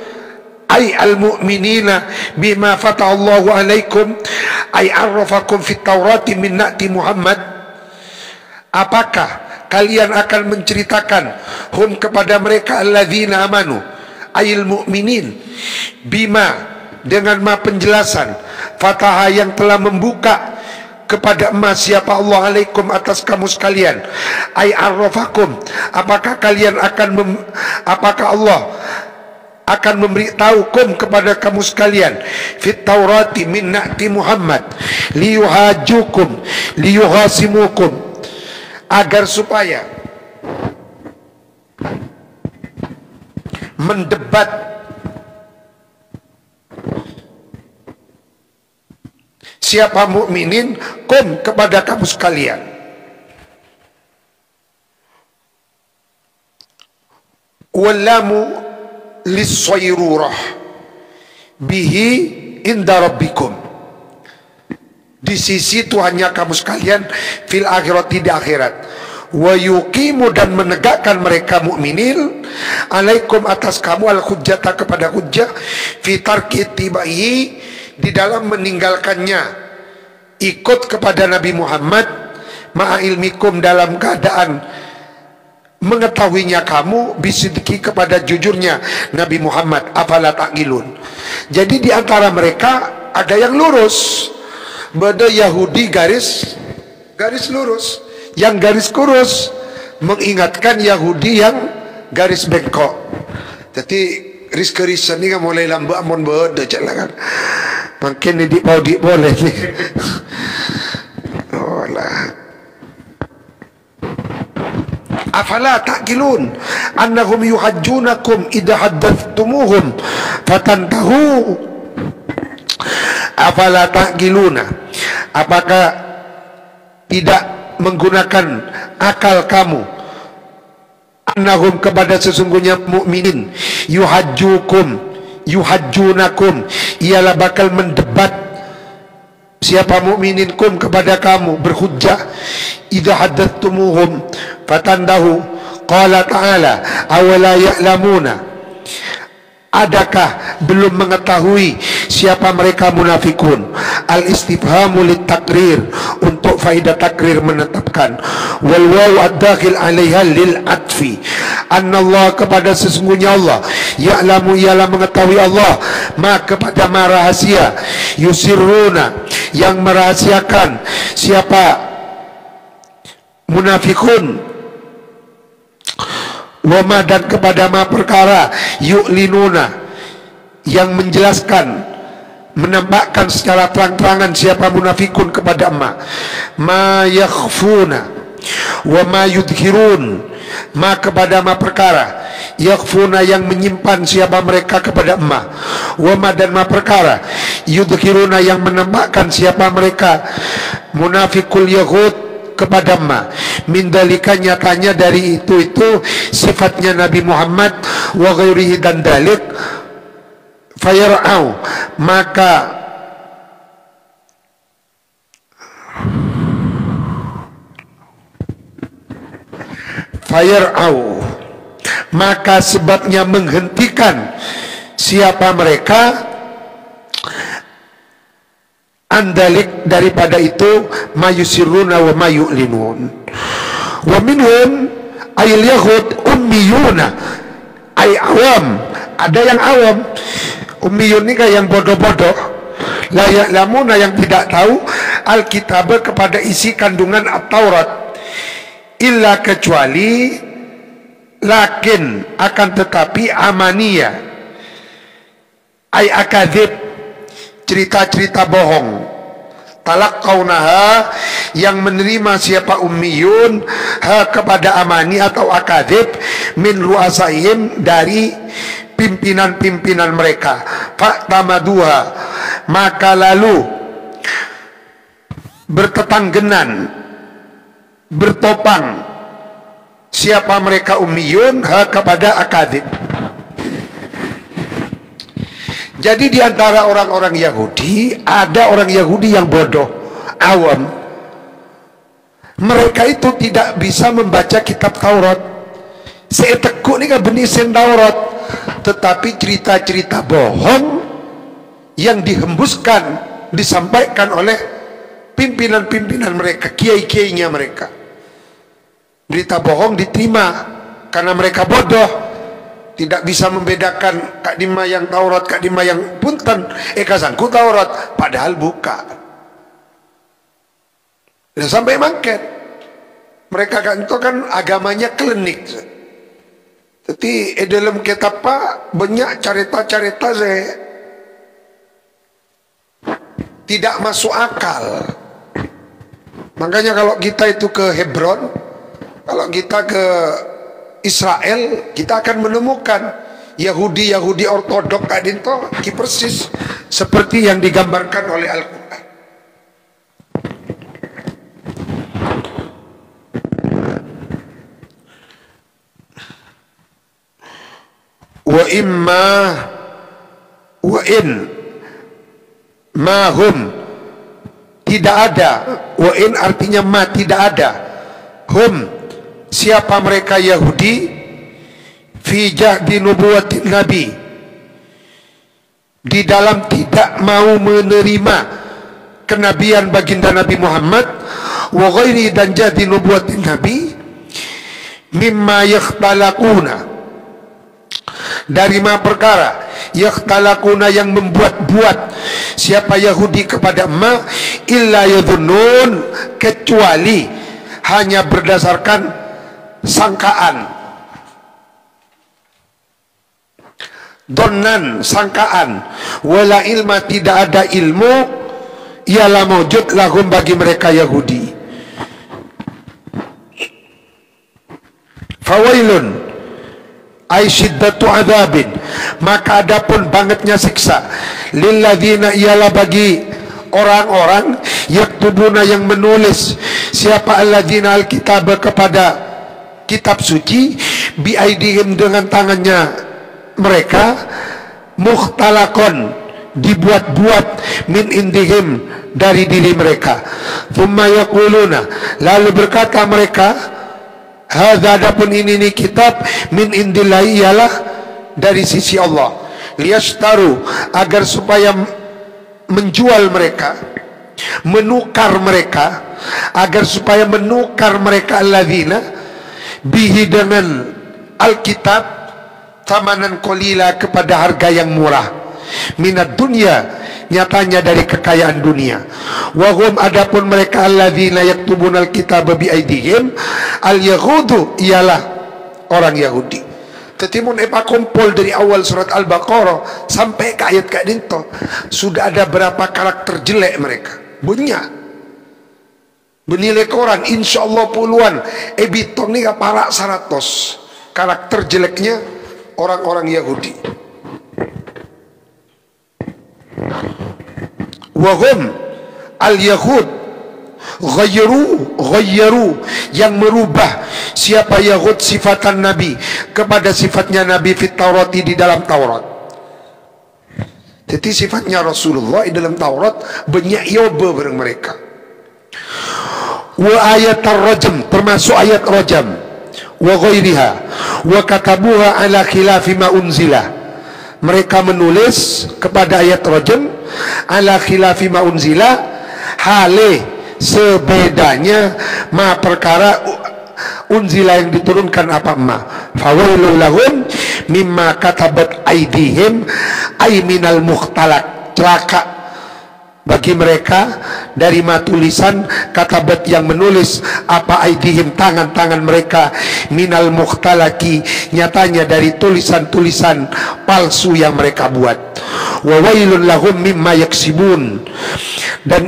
ay al-mu'minina, bima fatahallahu alaikum, ay arrafakum fit taurati min na'ti Muhammad. Apakah kalian akan menceritakan hum, kepada mereka, alladzina amanu, ay al-mu'minin, bima, dengan ma penjelasan, fataha yang telah membuka kepada emas siapa Allah alaikum, atas kamu sekalian, ay arrafakum, apakah kalian akan apakah Allah akan memberitahukum kepada kamu sekalian, fit taurati min na'ti Muhammad, liyuhajukum liyuhasimukum, agar supaya mendebat siapa mukminin, kum, kepada kamu sekalian. Wallamu lissayrurah bihi inda rabbikum, di sisi Tuhannya kamu sekalian, fil akhirat, di akhirat. Wa yuqimu, dan menegakkan mereka mukminin, alaikum, atas kamu, al hujjata, kepada hujjah, fi tarki tibai, di dalam meninggalkannya ikut kepada Nabi Muhammad, ma'a ilmikum, dalam keadaan mengetahuinya kamu, bisidki, kepada jujurnya Nabi Muhammad, afala taqilun. Jadi di antara mereka ada yang lurus, beda Yahudi garis lurus, yang garis kurus mengingatkan Yahudi yang garis bengkok. Jadi ris-kerisan ini kan mulai lambat amon beda cakap kan, makin di boleh nih. Oh lah. Afala ta'qilun annahum yuhajjunakum idha haddathtumuhum fatantahu. Afala ta'qiluna, apakah tidak menggunakan akal kamu, annahum, kepada sesungguhnya mukminin, yuhajjunakum, ialah bakal mendebat siapa mukminin, kum, kepada kamu, berhujjah, idza haddatsumuhum fatandahu. Qala ta'ala, awala ya'lamuna, adakah belum mengetahui siapa mereka munafikun. Al istifhamu lit takrir, untuk faedah takrir, menetapkan. Wal waw ad-dakhil 'alaiha lil atfi, annallah, kepada sesungguhnya Allah, ya'lamu, ialah mengetahui Allah, ma, kepada ma rahasia, yusirruna, yang merahasiakan siapa munafikun, wama, dan kepada ma perkara, yu'linuna, yang menjelaskan, menampakkan secara terang-terangan siapa munafikun kepada emak. Ma yakhfuna wa ma yudhirun, ma kepada ma perkara, yakhfuna yang menyimpan siapa mereka kepada emak, wa ma dan ma perkara, yudhiruna yang menampakkan siapa mereka munafikul yahud kepada emak. Min dalika, nyatanya dari itu sifatnya Nabi Muhammad, wa ghairihi dan dalik. Fayar'au, maka sebabnya menghentikan siapa mereka andalik daripada itu, mayusiruna wa mayu'linun. Wa minhum ayil yahud ummiyuna, ay awam, ada yang awam. Ummiyun ini kayak yang bodoh-bodoh, la ya'lamuna, yang tidak tahu alkitab kepada isi kandungan at-Taurat, illa kecuali, lakin akan tetapi, amania ay akadzib, cerita-cerita bohong, talaqqaunaha, yang menerima siapa ummiyun ha kepada amani atau akadzib, min ru'asaihim, dari pimpinan-pimpinan mereka. Fa'tamaduha, maka lalu bertetanggenan, bertopang siapa mereka ummiyun ha kepada akadzib. Jadi di antara orang-orang Yahudi ada orang Yahudi yang bodoh, awam. Mereka itu tidak bisa membaca kitab Taurat. Seetekuk ni kan benisen Taurat, tetapi cerita-cerita bohong yang dihembuskan, disampaikan oleh pimpinan-pimpinan mereka, kiai-kiainya mereka. Berita bohong diterima karena mereka bodoh, tidak bisa membedakan kak dima yang Taurat, kak dima yang punten, kasangku Taurat, padahal bukan. Dan sampai mangket mereka kan itu kan agamanya klinik. Jadi dalam kitab pak banyak cerita-cerita tidak masuk akal. Makanya kalau kita itu ke Hebron, kalau kita ke Israel, kita akan menemukan Yahudi ortodok kadinto persis seperti yang digambarkan oleh Al-Quran. Wa imma wa in mahum, tidak ada. Wa in artinya ma, tidak ada. Hum, siapa mereka Yahudi, fi jahdi nubuwatin Nabi, di dalam tidak mau menerima kenabian baginda Nabi Muhammad, wa ghairi, dan jahdi nubuwatin Nabi, mimma yakhtalaquna, dari ma perkara, yakhtalaquna, yang membuat-buat siapa Yahudi kepada ma, illa yadhunnun, kecuali hanya berdasarkan sangkaan, donnan, sangkaan, wala ilma, tidak ada ilmu, ialah mawjud lahum, bagi mereka Yahudi. Fawailun ay syiddatu adzabin, maka adapun bangetnya siksa, lilladzina, ialah bagi orang-orang, yaktubuna, yang menulis siapa alladzina alkitab, kepada kitab suci, biaidihim, dengan tangannya mereka, mukhtalakon, dibuat-buat, min indihim, dari diri mereka. Thumma yaquluna, lalu berkata mereka, hadza, adapun ini kitab, min indillahi, ialah dari sisi Allah, liyashtaru, agar supaya menjual mereka, menukar mereka, agar supaya menukar mereka alladzina bihi, dengan alkitab, tamanan qalila, kepada harga yang murah, minad dunya, nyatanya dari kekayaan dunia. Wahum, adapun mereka alladzina yaktubuna alkitab bi aidihim, al yahudu, ialah orang Yahudi. Tetimun epa kumpul dari awal surat Al-Baqarah sampai ke ayat kayak dinto, sudah ada berapa karakter jelek mereka. Banyak. Benilai koran insyaallah puluhan. Ebitong ni parak 100 karakter jeleknya orang-orang Yahudi. Wahum al-Yahud ghayyaru yang merubah siapa Yahud sifatan Nabi kepada sifatnya Nabi fit Taurati di dalam Taurat. Jadi sifatnya Rasulullah di dalam Taurat banyak yoba bareng mereka. Wa ayat ar-rajm termasuk ayat rajam wa ghairiha wa katabuha ala khilafi ma unzila. Mereka menulis kepada ayat rajam ala khilafi ma unzila hale sebedanya ma perkara unzila yang diturunkan apa ma fawailul lahum mimma katabat aidihim ay minal mukhtalak. Celaka bagi mereka dari tulisan katabat yang menulis apa aidihim tangan-tangan mereka minal mukhtalaki nyatanya dari tulisan-tulisan palsu yang mereka buat. Wa wailul lahum mimma yaksibun, dan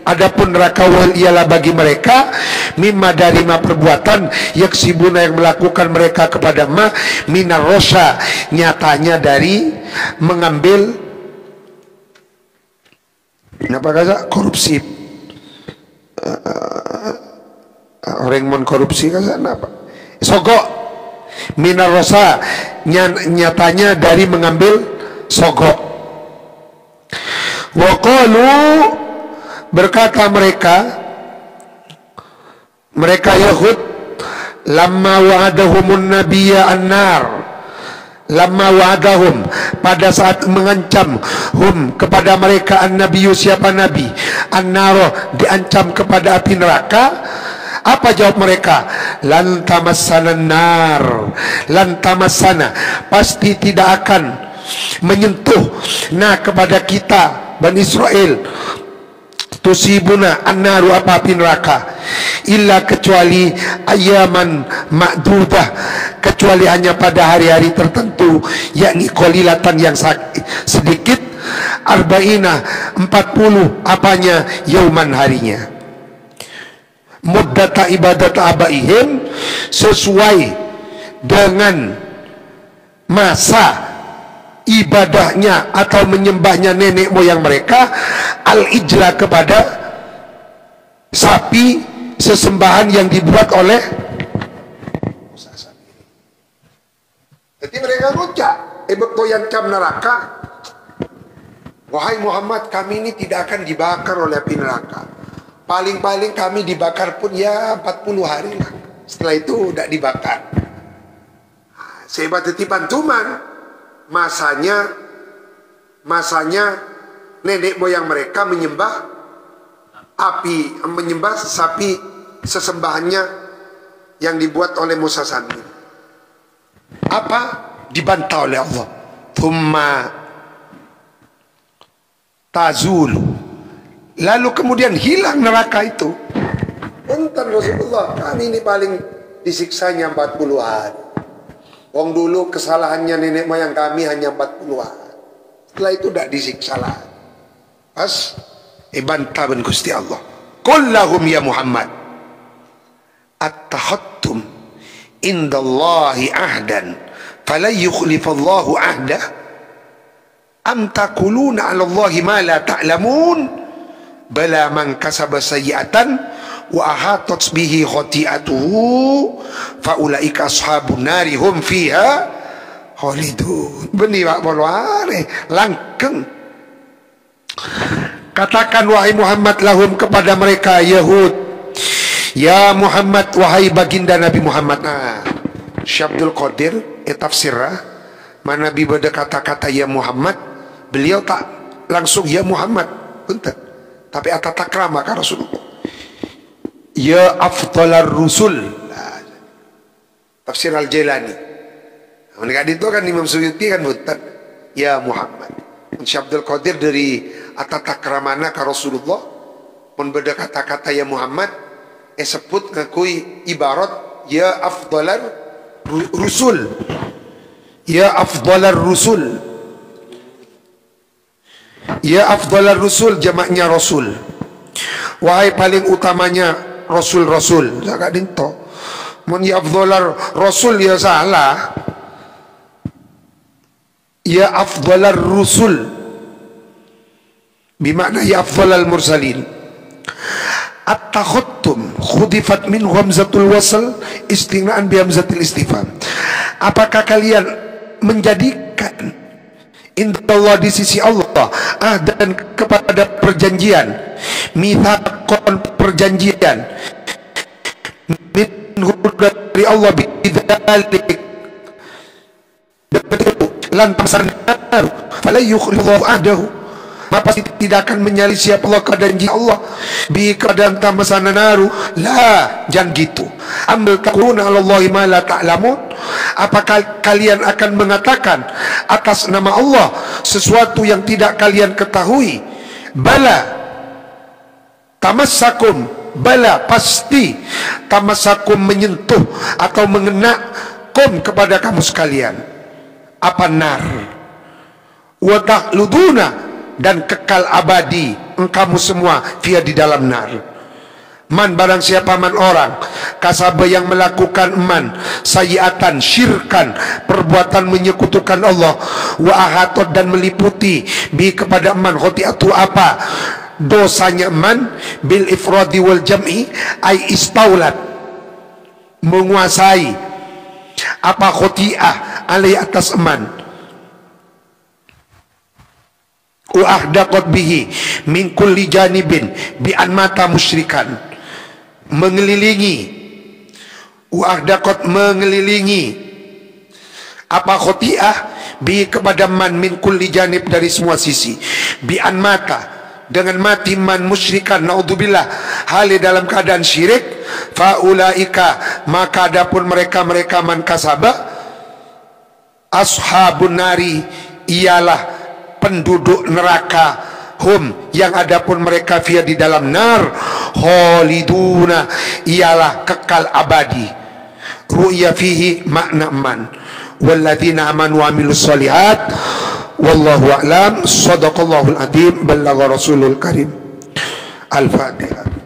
adapun neraka wal ialah bagi mereka mimma dari ma perbuatan yaksibuna yang melakukan mereka kepada ma minar rosha nyatanya dari mengambil apa kata korupsi. Orang mon korupsi kata apa? Sogok minar rosha nyatanya dari mengambil sogok. Wa qalu berkata mereka Yahud lamma wa'adahumun nabiyya an-nar, lamma wa'adahum pada saat mengancam hum kepada mereka an-nabiyyu siapa nabi an-nar diancam kepada api neraka. Apa jawab mereka? Lan tamassana nar, lan tamassana pasti tidak akan menyentuh kepada kita Bani Israel tusibuna an-naru apa api neraka illa kecuali ayaman ma'dudah kecuali hanya pada hari-hari tertentu yakni qalilatan yang sedikit arba'ina 40 apanya yauman harinya muddata ibadat abaihim sesuai dengan masa ibadahnya atau menyembahnya nenek moyang mereka al-ijla kepada sapi sesembahan yang dibuat oleh jadi mereka ngucap betul cam neraka wahai Muhammad kami ini tidak akan dibakar oleh api neraka, paling-paling kami dibakar pun ya 40 hari lah, setelah itu tidak dibakar. Sehebat titipan tuman masanya nenek moyang mereka menyembah api, menyembah sapi sesembahannya yang dibuat oleh Musa Samiri. Apa? Dibantah oleh Allah. Thumma tazulu, lalu kemudian hilang neraka itu. Enten Rasulullah, kami ini paling disiksanya 40 hari. Wong dulu kesalahannya nenek moyang kami hanya 40 hari. Setelah itu tidak disiksa lah. Pas bantah ben Gusti Allah. Qul lahum ya Muhammad attahattum indallahi ahdan fala yukhlifallahu ahdah am taquluna 'ala Allahi ma la ta'lamun bala man kasaba sayyi'atan wa ahatat bihi khati'atuhu fa ulaika ashabun nari hum fiha khalidun. Beni wak bolware langkeng. Katakan wahai Muhammad lahum kepada mereka Yahud, ya Muhammad wahai baginda Nabi Muhammad. Syekh Abdul Qadir tafsirah mana Nabi pada kata-kata ya Muhammad, beliau tak langsung ya Muhammad bentar, tapi atas takrama ka Rasulullah ya afdalar rusul. Tafsir Al-Jailani mereka itu kan Imam Suyuti kan bukan ya Muhammad. Syekh Abdul Qadir dari atatakramana ka Rasulullah pun beda kata-kata ya Muhammad sebut ngakui ibarat ya afdalar rusul Ya afdalar rusul. Ya afdalar rusul jamaknya rasul. Wahai paling utamanya rasul-rasul. Jangan dinto. Mun ya afdalar rasul ya salah. Ya afdalar rusul. Bimakna ya afdalal mursalin. At-takhattum khudifat min hamzatul wasl istighna'an bi hamzatil istifham. Apakah kalian menjadikan indallah di sisi Allah dan kepada perjanjian, mitsaqan perjanjian minhu dari Allah bidzalik lan tasanar fala yukhlifu ahdahu, maka pasti tidak akan menyalisi Allah keadaan Allah bi keadaan tamasana naru. La, jangan gitu. Ambil taquluna alallahi ma la ta'lamun. Apakah kalian akan mengatakan atas nama Allah sesuatu yang tidak kalian ketahui? Bala tamassakum, bala pasti tamassakum menyentuh atau mengena kum kepada kamu sekalian. Apa nar? Wa ta'luduna, dan kekal abadi engkamu semua via di dalam nar. Man barang siapa man orang kasaba yang melakukan man sayiatan syirkan perbuatan menyekutukan Allah wa ahatot dan meliputi bi kepada man khotiatu apa dosanya man bil ifradi wal jam'i ay istaulat menguasai apa khotiah alai atas man wa ahdaqat bihi min kulli janibin bi an mata musyrikan, mengelilingi wa'adakot mengelilingi apa khotiah bi kepada man min kulli janib dari semua sisi bi an mata dengan mati man musyrikan naudzubillah hal dalam keadaan syirik faulaika maka adapun mereka man kasaba ashabun nari ialah penduduk neraka hum yang adapun mereka via di dalam nar khaliduna ialah kekal abadi. Ru'ya fihi makna man walladzina amanu wa amilus solihat wallahu a'lam. Shadaqallahul adzim, ballagha rasulul karim. Al-Fatihah.